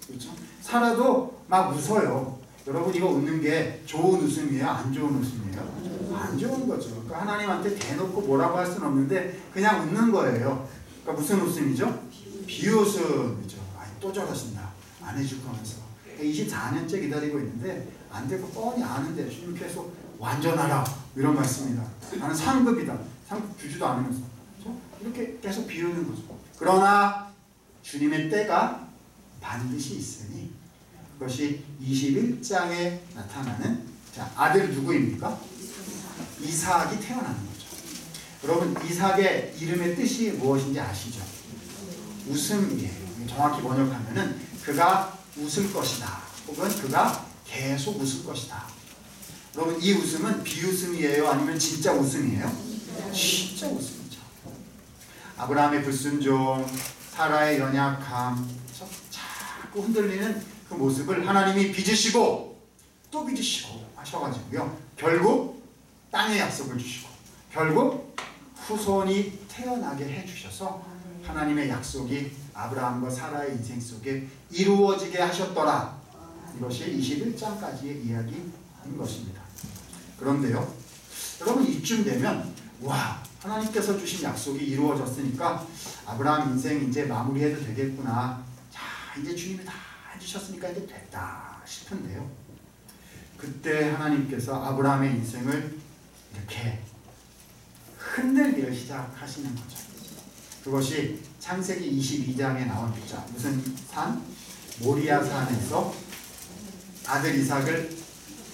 그렇죠? 사라도 막 웃어요. 여러분 이거 웃는 게 좋은 웃음이에요? 안 좋은 웃음이에요? 안 좋은 거죠. 그러니까 하나님한테 대놓고 뭐라고 할 수는 없는데 그냥 웃는 거예요. 그러니까 무슨 웃음이죠? 비웃음이죠. 또 저러신다. 안 해줄 거면서 24년째 기다리고 있는데 안 되고 뻔히 아는데 주님께서 완전하라 이런 말씀이다. 나는 상급이다. 상급 주지도 않으면서 그렇죠? 이렇게 계속 비우는 거죠. 그러나 주님의 때가 반드시 있으니 그것이 21장에 나타나는 자, 아들 누구입니까? 이삭이 태어나는 거죠. 여러분 이삭의 이름의 뜻이 무엇인지 아시죠? 웃음이에요. 정확히 번역하면은 그가 웃을 것이다. 혹은 그가 계속 웃을 것이다. 여러분 이 웃음은 비웃음이에요? 아니면 진짜 웃음이에요? 진짜 웃음이죠. 아브라함의 불순종, 사라의 연약함, 자꾸 흔들리는 그 모습을 하나님이 빚으시고 또 빚으시고 하셔가지고요. 결국 땅의 약속을 주시고 결국 후손이 태어나게 해주셔서 하나님의 약속이 아브라함과 사라의 인생 속에 이루어지게 하셨더라. 이것이 21장까지의 이야기인 것입니다. 그런데요. 여러분 이쯤 되면 와 하나님께서 주신 약속이 이루어졌으니까 아브라함 인생 이제 마무리해도 되겠구나. 자 이제 주님이 다 해주셨으니까 이제 됐다 싶은데요. 그때 하나님께서 아브라함의 인생을 이렇게 흔들기를 시작하시는 거죠. 그것이 창세기 22장에 나온 자 무슨 산? 모리아 산에서 아들 이삭을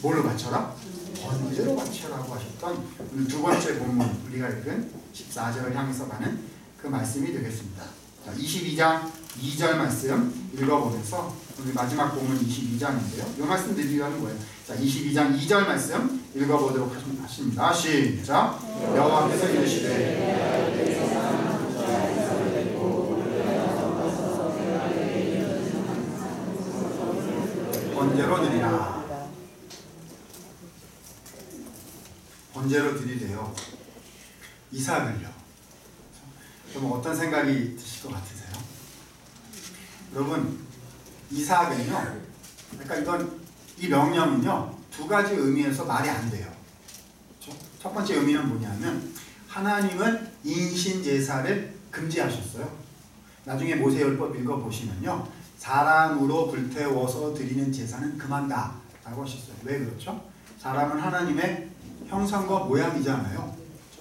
뭘로 바쳐라? 번제로 바쳐라고 하셨던 오늘 두 번째 본문 우리가 읽은 14절을 향해서 가는 그 말씀이 되겠습니다. 자, 22장 2절 말씀 읽어보면서 우리 마지막 본문 22장인데요. 이 말씀 드리려는 거예요. 자, 22장 2절 말씀 읽어보도록 하십니다. 시작. 여호와께서 이르시되 번제로 드리라. 번제로 드리래요. 이삭을요. 그럼 어떤 생각이 드실 것 같으세요? 여러분 이삭은요. 그러니까 이 명령은요. 두 가지 의미에서 말이 안 돼요. 첫 번째 의미는 뭐냐면 하나님은 인신 제사를 금지하셨어요. 나중에 모세율법 읽어보시면요. 사람으로 불태워서 드리는 제사는 금한다 라고 하셨어요. 왜 그렇죠? 사람은 하나님의 형상과 모양이잖아요.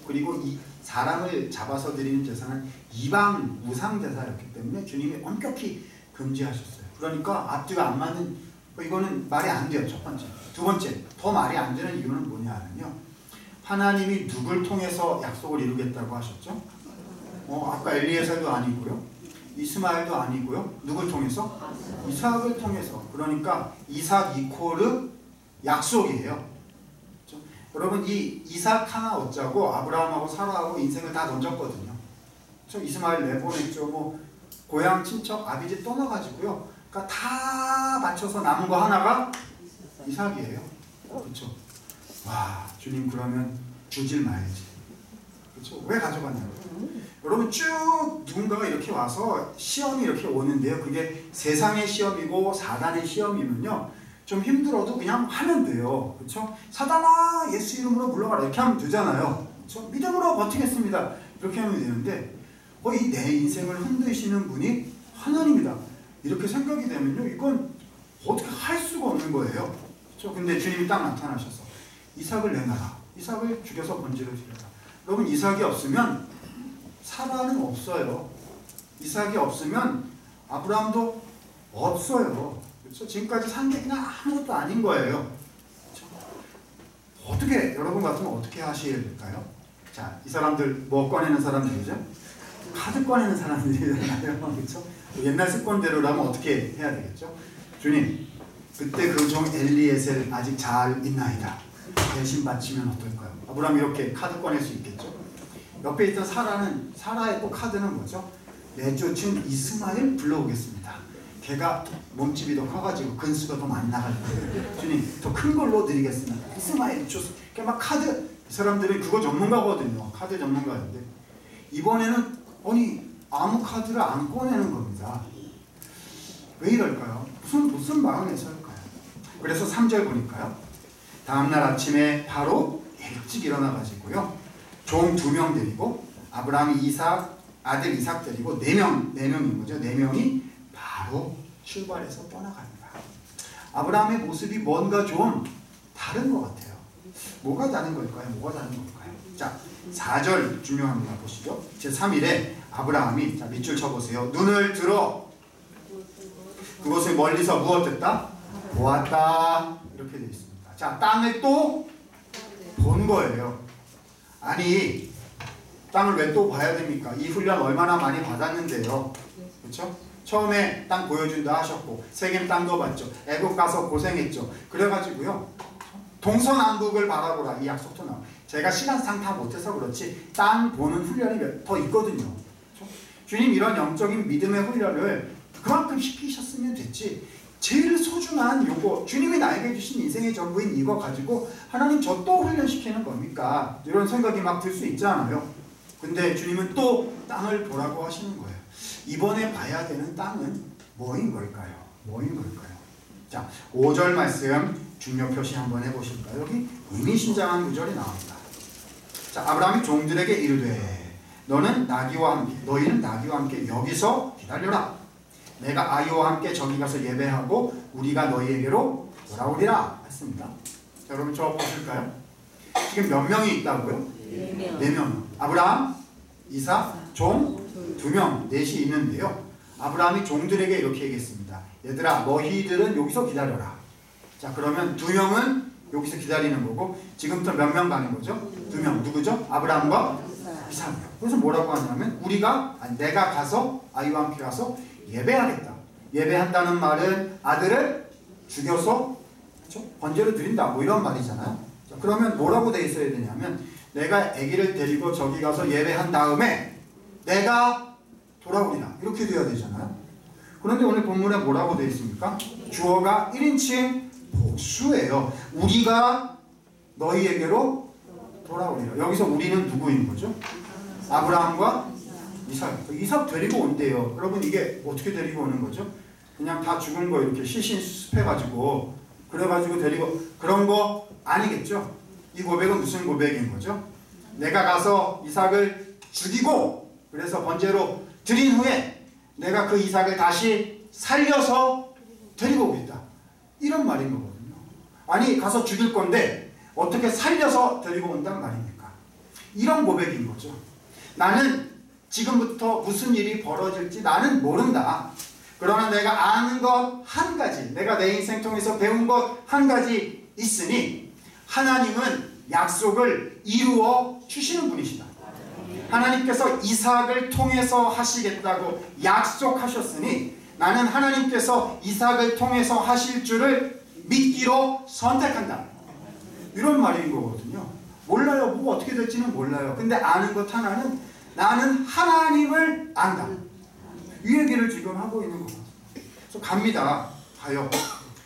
그리고 이 사람을 잡아서 드리는 제사는 이방 우상 제사였기 때문에 주님이 엄격히 금지하셨어요. 그러니까 앞뒤가 안 맞는 이거는 말이 안 돼요. 첫 번째. 두 번째 더 말이 안 되는 이유는 뭐냐면요. 하나님이 누굴 통해서 약속을 이루겠다고 하셨죠? 아까 엘리에셀도 아니고요. 이스마엘도 아니고요. 누굴 통해서? 이삭을 통해서. 그러니까 이삭 이코르 약속이에요. 그렇죠? 여러분 이 이삭 하나 얻자고 아브라함하고 사라하고 인생을 다 던졌거든요. 그렇죠? 이스마엘 내보냈죠. 뭐 고향 친척 아비집 떠나가지고요. 그러니까 다 맞춰서 남은 거 하나가 이삭이에요. 그렇죠? 와 주님 그러면 주질 말지. 그렇죠? 왜 가져갔냐고. 여러분 쭉 누군가가 이렇게 와서 시험이 이렇게 오는데요. 그게 세상의 시험이고 사단의 시험이면요. 좀 힘들어도 그냥 하면 돼요. 그렇죠? 사단아 예수 이름으로 물러가라 이렇게 하면 되잖아요. 그렇죠? 믿음으로 버티겠습니다. 이렇게 하면 되는데 이 내 인생을 흔드시는 분이 하나님이다. 이렇게 생각이 되면요. 이건 어떻게 할 수가 없는 거예요. 그렇죠? 근데 주님이 딱 나타나셔서 이삭을 내놔라. 이삭을 죽여서 번제로 드려라. 여러분 이삭이 없으면 사라는 없어요. 이삭이 없으면 아브라함도 없어요. 그렇죠? 지금까지 산 게 그냥 아무것도 아닌 거예요. 그렇죠? 어떻게 여러분 같으면 어떻게 하실까요? 자, 이 사람들 뭐 꺼내는 사람들이죠? 카드 꺼내는 사람들이잖아요. 그렇죠? 옛날 습관대로라면 어떻게 해야 되겠죠? 주님, 그때 그 종 엘리에셀 아직 잘 있나이다. 대신 바치면 어떨까요? 아브라함 이렇게 카드 꺼낼 수 있겠죠? 옆에 있던 사라의 또 카드는 뭐죠? 내쫓은 이스마엘 불러오겠습니다. 걔가 몸집이 더 커가지고 근수가 더 많이 나갈 거예요. 주님, 더 큰 걸로 드리겠습니다. 이스마엘 좋습니다. 그러니까 막 카드, 이 사람들은 그거 전문가거든요. 카드 전문가인데 이번에는 아무 카드를 안 꺼내는 겁니다. 왜 이럴까요? 무슨 마음에 설까요? 그래서 3절 보니까요. 다음날 아침에 바로 일찍 일어나가지고요. 종 2명 데리고 아브라함이 아들 이삭 데리고 4명인 거죠. 4명이 바로 출발해서 떠나갑니다. 아브라함의 모습이 뭔가 좀 다른 것 같아요. 뭐가 다른 걸까요? 자, 4절 중요합니다. 보시죠. 제3일에 아브라함이, 자, 밑줄 쳐보세요. 눈을 들어 그것을 멀리서 무엇했다? 보았다. 이렇게 되어 있습니다. 자, 땅을 또 본 거예요. 아니, 땅을 왜 또 봐야 됩니까? 이 훈련 얼마나 많이 받았는데요. 그렇죠? 처음에 땅 보여준다 하셨고 세겜 땅도 봤죠. 애국 가서 고생했죠. 그래가지고요. 동서남북을 바라보라 이 약속도 나와요. 제가 시간상 다 못해서 그렇지 땅 보는 훈련이 더 있거든요. 그렇죠? 주님 이런 영적인 믿음의 훈련을 그만큼 시키셨으면 됐지. 제일 소중한 요거 주님이 나에게 주신 인생의 전부인 이거 가지고 하나님 저 또 훈련시키는 겁니까? 이런 생각이 막 들 수 있잖아요. 근데 주님은 또 땅을 보라고 하시는 거예요. 이번에 봐야 되는 땅은 뭐인 걸까요? 자, 5절 말씀 중요 표시 한번 해보실까요? 여기 의미심장한 구절이 나옵니다. 자, 아브라함이 종들에게 이르되 너희는 나귀와 함께 여기서 기다려라. 내가 아이와 함께 저기 가서 예배하고 우리가 너희에게로 돌아오리라 했습니다. 자, 여러분 저 보실까요? 지금 몇 명이 있다고요? 4명. 아브라함, 이삭, 종 2명, 넷이 있는데요. 아브라함이 종들에게 이렇게 얘기했습니다. 얘들아, 너희들은 여기서 기다려라. 자, 그러면 2명은 여기서 기다리는 거고 지금부터 몇 명 가는 거죠? 2명. 누구죠? 아브라함과 이삭이요. 그래서 뭐라고 하냐면 내가 가서 아이와 함께 가서 예배하겠다. 예배한다는 말은 아들을 죽여서 그렇죠? 번제를 드린다. 뭐 이런 말이잖아요. 자, 그러면 뭐라고 돼 있어야 되냐면 내가 아기를 데리고 저기 가서 예배한 다음에 내가 돌아오리라. 이렇게 돼야 되잖아요. 그런데 오늘 본문에 뭐라고 돼 있습니까? 주어가 1인칭 복수예요. 우리가 너희에게로 돌아오리라. 여기서 우리는 누구인 거죠? 아브라함과 이삭 데리고 온대요. 여러분 이게 어떻게 데리고 오는 거죠? 그냥 다 죽은 거 이렇게 시신 수습해가지고 그래가지고 데리고 그런 거 아니겠죠? 이 고백은 무슨 고백인 거죠? 내가 가서 이삭을 죽이고 그래서 번제로 드린 후에 내가 그 이삭을 다시 살려서 데리고 오겠다. 이런 말인 거거든요. 아니 가서 죽일 건데 어떻게 살려서 데리고 온단 말입니까? 이런 고백인 거죠. 나는 지금부터 무슨 일이 벌어질지 나는 모른다. 그러나 내가 아는 것 한 가지, 내가 내 인생 통해서 배운 것 한 가지 있으니 하나님은 약속을 이루어 주시는 분이시다. 하나님께서 이삭을 통해서 하시겠다고 약속하셨으니 나는 하나님께서 이삭을 통해서 하실 줄을 믿기로 선택한다. 이런 말인 거거든요. 몰라요. 뭐 어떻게 될지는 몰라요. 근데 아는 것 하나는 나는 하나님을 안다. 이 얘기를 지금 하고 있는 거예요. 그래서 갑니다. 가요.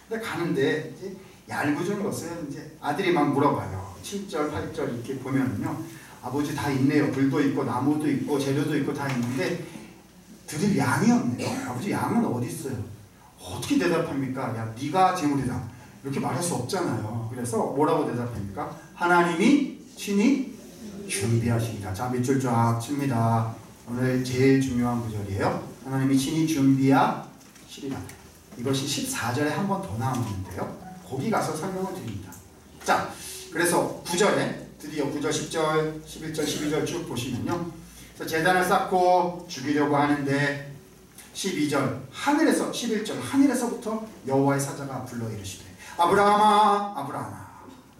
근데 가는데 이제 얄궂은 것은 이제 아들이 막 물어봐요. 7절, 8절 이렇게 보면요. 아버지 다 있네요. 불도 있고 나무도 있고 재료도 있고 다 있는데 드릴 양이 없네요. 아버지 양은 어디 있어요? 어떻게 대답합니까? 야, 네가 재물이다. 이렇게 말할 수 없잖아요. 그래서 뭐라고 대답합니까? 하나님이 친히 준비하시리라. 자, 밑줄 쫙 칩니다. 오늘 제일 중요한 구절이에요. 하나님이 친히 준비하시리라. 이것이 14절에 한 번 더 나오는데요. 거기 가서 설명을 드립니다. 자, 그래서 9절에 드디어 9절, 10절, 11절, 12절 쭉 보시면요. 그래서 제단을 쌓고 죽이려고 하는데 12절 하늘에서 11절 하늘에서부터 여호와의 사자가 불러 이르시되 아브라함아 아브라함아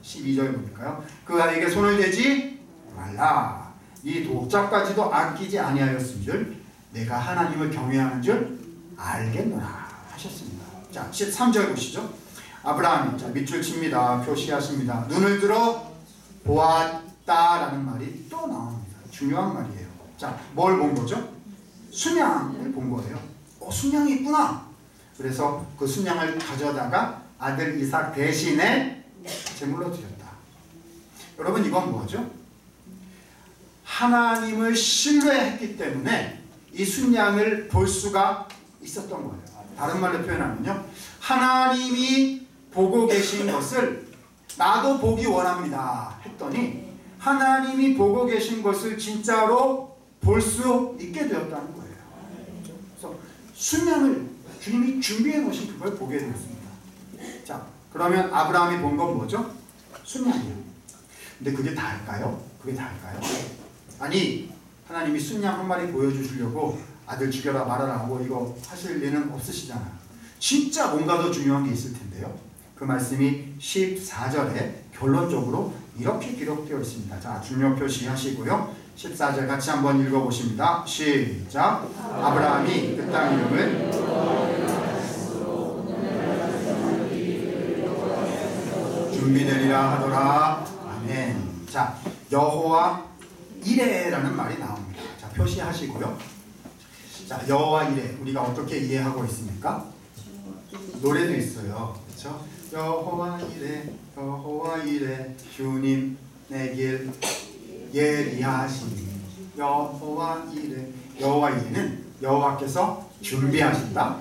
12절 보니까요. 그 아이에게 손을 대지 말라. 이 독자까지도 아끼지 아니하였은즉 내가 하나님을 경외하는 줄 알겠노라 하셨습니다. 자 13절 보시죠. 아브라함이 자 밑줄 칩니다. 표시하십니다. 눈을 들어 보았다라는 말이 또 나옵니다. 중요한 말이에요. 자 뭘 본 거죠? 순양을 본 거예요. 순양이 있구나. 그래서 그 순양을 가져다가 아들 이삭 대신에 제물로 드렸다. 여러분 이건 뭐죠? 하나님을 신뢰했기 때문에 이 순양을 볼 수가 있었던 거예요. 다른 말로 표현하면요. 하나님이 보고 계신 것을 나도 보기 원합니다 했더니 하나님이 보고 계신 것을 진짜로 볼 수 있게 되었다는 거예요. 그래서 순양을 주님이 준비해 놓으신 그걸 보게 되었습니다. 자, 그러면 아브라함이 본 건 뭐죠? 순양이요. 근데 그게 다일까요? 그게 다일까요? 아니, 하나님이 순양 한 마리 보여주시려고 아들 죽여라 말아라 하고 이거 하실 리는 없으시잖아요. 진짜 뭔가 더 중요한 게 있을 텐데요. 그 말씀이 14절에 결론적으로 이렇게 기록되어 있습니다. 자, 중요 표시하시고요. 14절 같이 한번 읽어보십니다. 시작. 아브라함이 그 땅 이름을 준비되리라 하더라. 아멘. 자, 여호와 이레라는 말이 나옵니다. 자, 표시하시고요. 자, 여호와 이레 우리가 어떻게 이해하고 있습니까? 노래도 있어요. 그렇죠? 여호와 이레 여호와 이레 주님 내 길 예리하시니 여호와 이레 여호와 이레는 여호와께서 준비하신다.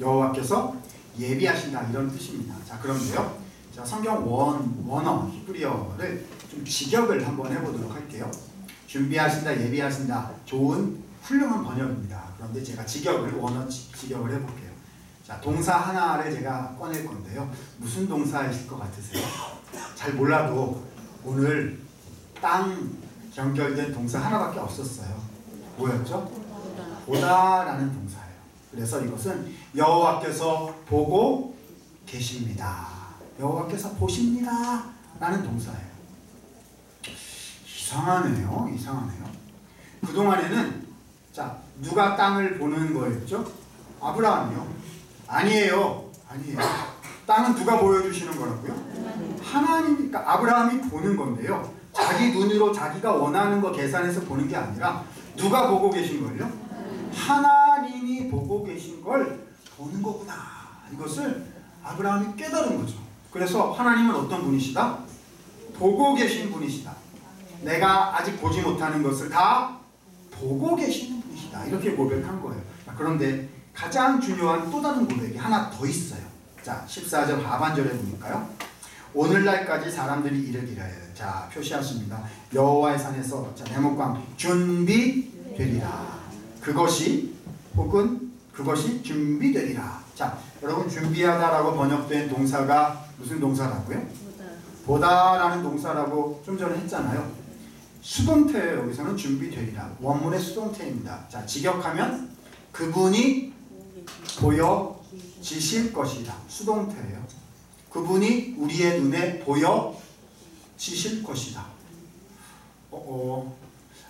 여호와께서 예비하신다 이런 뜻입니다. 자, 그런데요. 자, 성경 원어 히브리어를 좀 직역을 한번 해보도록 할게요. 준비하신다, 예비하신다. 좋은 훌륭한 번역입니다. 그런데 제가 직역을 원어 직역을 해볼게요. 자, 동사 하나를 제가 꺼낼 건데요. 무슨 동사이실 것 같으세요? 잘 몰라도 오늘 땅 연결된 동사 하나밖에 없었어요. 뭐였죠? 보다라는 동사예요. 그래서 이것은 여호와께서 보고 계십니다. 여호와께서 보십니다 라는 동사예요. 이상하네요. 그동안에는 자, 누가 땅을 보는 거였죠? 아브라함이요. 아니에요. 땅은 누가 보여주시는 거라고요? 하나님이니까 아브라함이 보는 건데요. 자기 눈으로 자기가 원하는 거 계산해서 보는 게 아니라 누가 보고 계신 걸요? 하나님이 보고 계신 걸 보는 거구나. 이것을 아브라함이 깨달은 거죠. 그래서 하나님은 어떤 분이시다? 보고 계신 분이시다. 내가 아직 보지 못하는 것을 다 보고 계시는 분이시다. 이렇게 고백한 거예요. 그런데 가장 중요한 또 다른 고백이 하나 더 있어요. 자, 14절 하반절에 보니까요. 오늘날까지 사람들이 이르기를 자, 표시하십니다. 여호와의 산에서 자, 내목광 준비되리라. 그것이 준비되리라. 자, 여러분 준비하다라고 번역된 동사가 무슨 동사라고요? 보다라는 동사라고 좀 전에 했잖아요. 수동태예요. 여기서는 준비되리라. 원문의 수동태입니다. 자, 직역하면 그분이 보여지실 것이다. 수동태예요. 그분이 우리의 눈에 보여지실 것이다.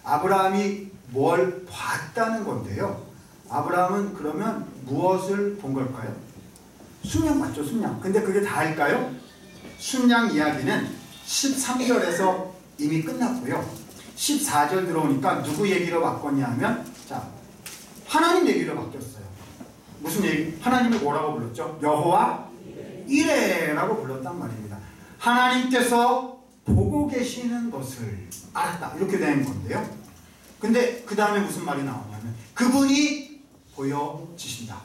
아브라함이 뭘 봤다는 건데요. 아브라함은 그러면 무엇을 본 걸까요? 순양 맞죠? 순양. 근데 그게 다일까요? 순양 이야기는 13절에서 이미 끝났고요. 14절 들어오니까 누구 얘기로 바꿨냐 하면 자, 하나님 얘기로 바뀌었어요. 무슨 얘기? 하나님을 뭐라고 불렀죠? 여호와 이레라고 불렀단 말입니다. 하나님께서 보고 계시는 것을 알았다. 이렇게 된 건데요. 근데 그 다음에 무슨 말이 나오냐면 그분이 보여지신다.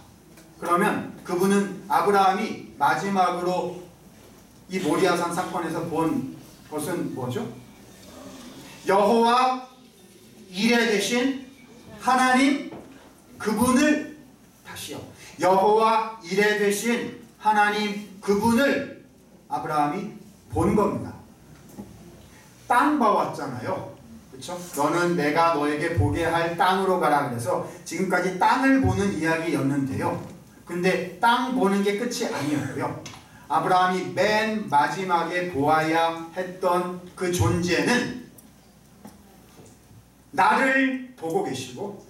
그러면 그분은 아브라함이 마지막으로 이 모리아산 사건에서 본 것은 뭐죠? 여호와 이레 되신 하나님 그분을 다시요. 여호와 이레 되신 하나님 그분을 아브라함이 본 겁니다. 땅 봐왔잖아요. 그렇죠? 너는 내가 너에게 보게 할 땅으로 가라. 그래서 지금까지 땅을 보는 이야기였는데요. 근데 땅 보는 게 끝이 아니었고요. 아브라함이 맨 마지막에 보아야 했던 그 존재는 나를 보고 계시고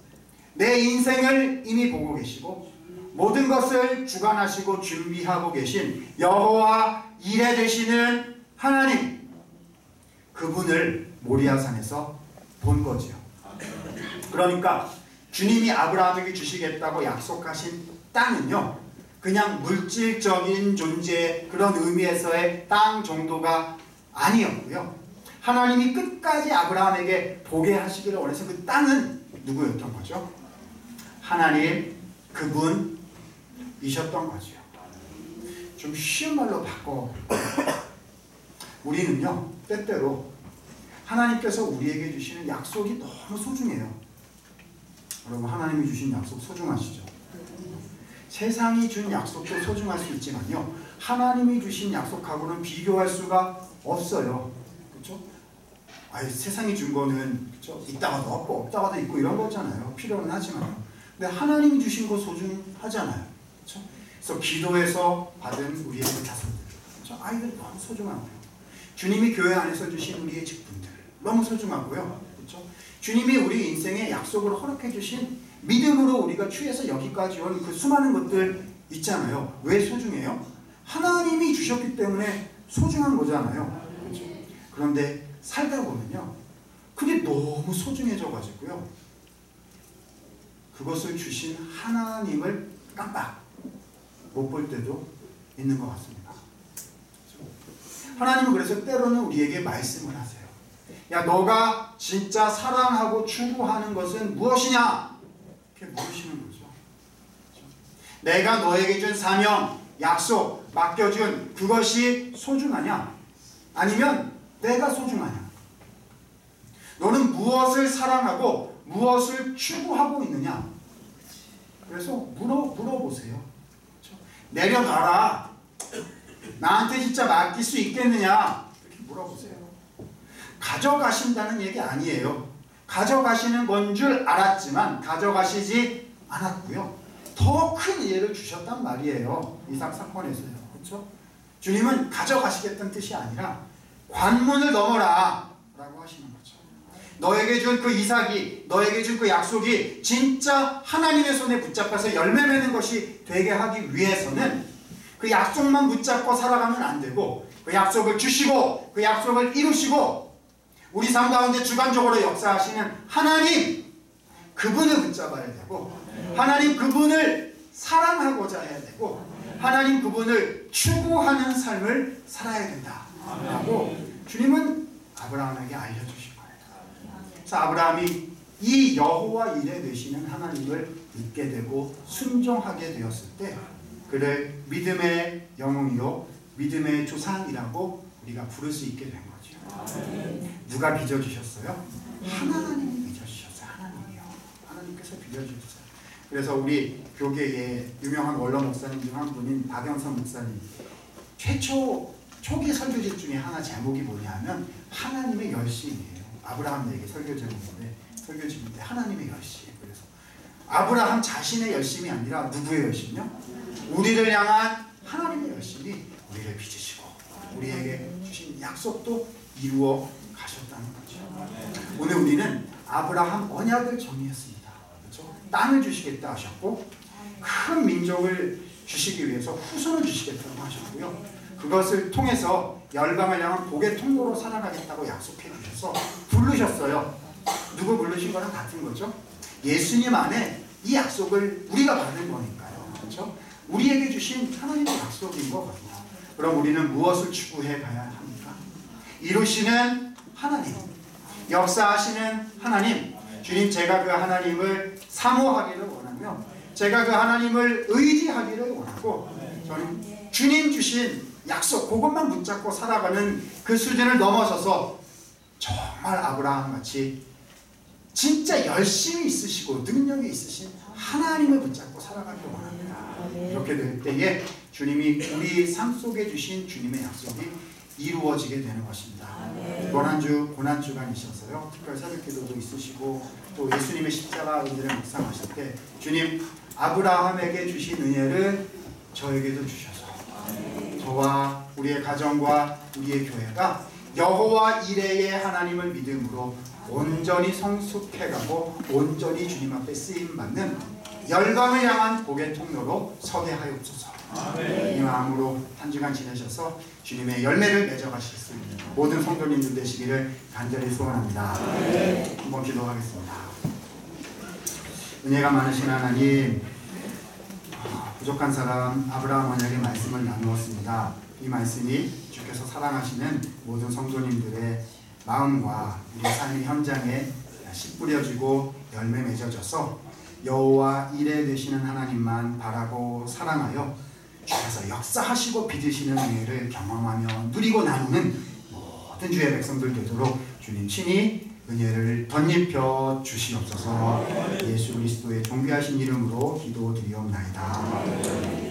내 인생을 이미 보고 계시고 모든 것을 주관하시고 준비하고 계신 여호와 이레 되시는 하나님, 그분을 모리아산에서 본 거죠. 그러니까 주님이 아브라함에게 주시겠다고 약속하신 땅은요, 그냥 물질적인 존재 그런 의미에서의 땅 정도가 아니었고요. 하나님이 끝까지 아브라함에게 보게 하시기를 원해서 그 땅은 누구였던 거죠? 하나님, 그분이셨던 거죠. 좀 쉬운 말로 바꿔. 우리는요, 때때로 하나님께서 우리에게 주시는 약속이 너무 소중해요. 여러분, 하나님이 주신 약속 소중하시죠? 세상이 준 약속도 소중할 수 있지만요, 하나님이 주신 약속하고는 비교할 수가 없어요. 그렇죠? 아니, 세상이 준 거는 그렇죠? 있다가도 없고 없다가도 있고 이런 거잖아요. 필요는 하지만요. 근데 하나님이 주신 거 소중하잖아요. 그렇죠? 그래서 기도해서 받은 우리의 자손들, 그렇죠? 아이들 너무 소중하고요. 주님이 교회 안에서 주신 우리의 직분들 너무 소중하고요. 그렇죠? 주님이 우리 인생에 약속으로 허락해 주신 믿음으로 우리가 취해서 여기까지 온 그 수많은 것들 있잖아요. 왜 소중해요? 하나님이 주셨기 때문에 소중한 거잖아요. 그렇죠? 그런데 살다 보면요, 그게 너무 소중해져 가지고요, 그것을 주신 하나님을 깜빡 못 볼 때도 있는 것 같습니다. 하나님은 그래서 때로는 우리에게 말씀을 하세요. 야, 너가 진짜 사랑하고 추구하는 것은 무엇이냐? 이렇게 물으시는 거죠. 내가 너에게 준 사명, 약속, 맡겨준 그것이 소중하냐? 아니면 내가 소중하냐? 너는 무엇을 사랑하고 무엇을 추구하고 있느냐? 그래서 물어보세요. 그렇죠? 내려놔라. 나한테 진짜 맡길 수 있겠느냐? 이렇게 물어보세요. 가져가신다는 얘기 아니에요. 가져가시는 건 줄 알았지만 가져가시지 않았고요. 더 큰 예를 주셨단 말이에요. 이삭 사건에서요. 그렇죠? 주님은 가져가시겠다는 뜻이 아니라 관문을 넘어라 라고 하시는 거죠. 너에게 준 그 이삭이, 너에게 준 그 약속이 진짜 하나님의 손에 붙잡혀서 열매 맺는 것이 되게 하기 위해서는 그 약속만 붙잡고 살아가면 안 되고, 그 약속을 주시고 그 약속을 이루시고 우리 삶 가운데 주관적으로 역사하시는 하나님, 그분을 붙잡아야 되고, 하나님 그분을 사랑하고자 해야 되고, 하나님 그분을 추구하는 삶을 살아야 된다 라고 주님은 아브라함에게 알려주신 거예요. 그래서 아브라함이 이 여호와 이레 되시는 하나님을 믿게 되고 순종하게 되었을 때 그를 믿음의 영웅이요 믿음의 조상이라고 우리가 부를 수 있게 된 거죠. 누가 빚어주셨어요? 하나님이 빚어주셨어요. 하나님이요. 하나님께서 빚어주셨어요. 그래서 우리 교계의 유명한 원로 목사님 중 한 분인 박영선 목사님, 초기 설교집 중에 하나 제목이 뭐냐면 하나님의 열심이에요. 아브라함에게 설교 제목인데, 설교집인데 하나님의 열심. 그래서 아브라함 자신의 열심이 아니라 누구의 열심이요? 우리를 향한 하나님의 열심이 우리를 빚으시고 우리에게 주신 약속도 이루어 가셨다는 거죠. 오늘 우리는 아브라함 언약을 정리했습니다. 그렇죠? 땅을 주시겠다 하셨고, 큰 민족을 주시기 위해서 후손을 주시겠다고 하셨고요. 그것을 통해서 열방을 향한 복의 통로로 살아가겠다고 약속해 주셔서 부르셨어요. 누구 부르신 거랑 같은 거죠. 예수님 안에 이 약속을 우리가 받은 거니까요. 그렇죠? 우리에게 주신 하나님의 약속인 거거든요. 그럼 우리는 무엇을 추구해 가야 합니까? 이루시는 하나님, 역사하시는 하나님, 주님, 제가 그 하나님을 사모하기를 원하며 제가 그 하나님을 의지하기를 원하고, 저는 주님 주신 약속 그것만 붙잡고 살아가는 그 수준을 넘어서서 정말 아브라함 같이 진짜 열심히 있으시고 능력이 있으신 하나님을 붙잡고 살아가기를 원합니다. 이렇게 될 때에 주님이 우리 삶 속에 주신 주님의 약속이 이루어지게 되는 것입니다. 이번 한 주 고난주간이셔서요. 특별 새벽기도도 있으시고 또 예수님의 십자가 은혜를 묵상하실 때 주님 아브라함에게 주신 은혜를 저에게도 주셔서 저와 우리의 가정과 우리의 교회가 여호와 이레의 하나님을 믿음으로 온전히 성숙해가고 온전히 주님 앞에 쓰임받는 열방을 향한 복의 통로로 서게 하옵소서. 이 마음으로 한 주간 지내셔서 주님의 열매를 맺어가실 수 있는 모든 성도님들 되시기를 간절히 소원합니다. 한번 기도하겠습니다. 은혜가 많으신 하나님, 부족한 사람 아브라함 언약의 말씀을 나누었습니다. 이 말씀이 주께서 사랑하시는 모든 성도님들의 마음과 우리 삶의 현장에 씨 뿌려지고 열매 맺어져서 여호와 이레 되시는 하나님만 바라고 사랑하여 주께서 역사하시고 빚으시는 은혜를 경험하며 누리고 나누는 모든 주의 백성들 되도록 주님 친히 은혜를 덧입혀 주시옵소서. 예수 그리스도의 존귀하신 이름으로 기도드리옵나이다.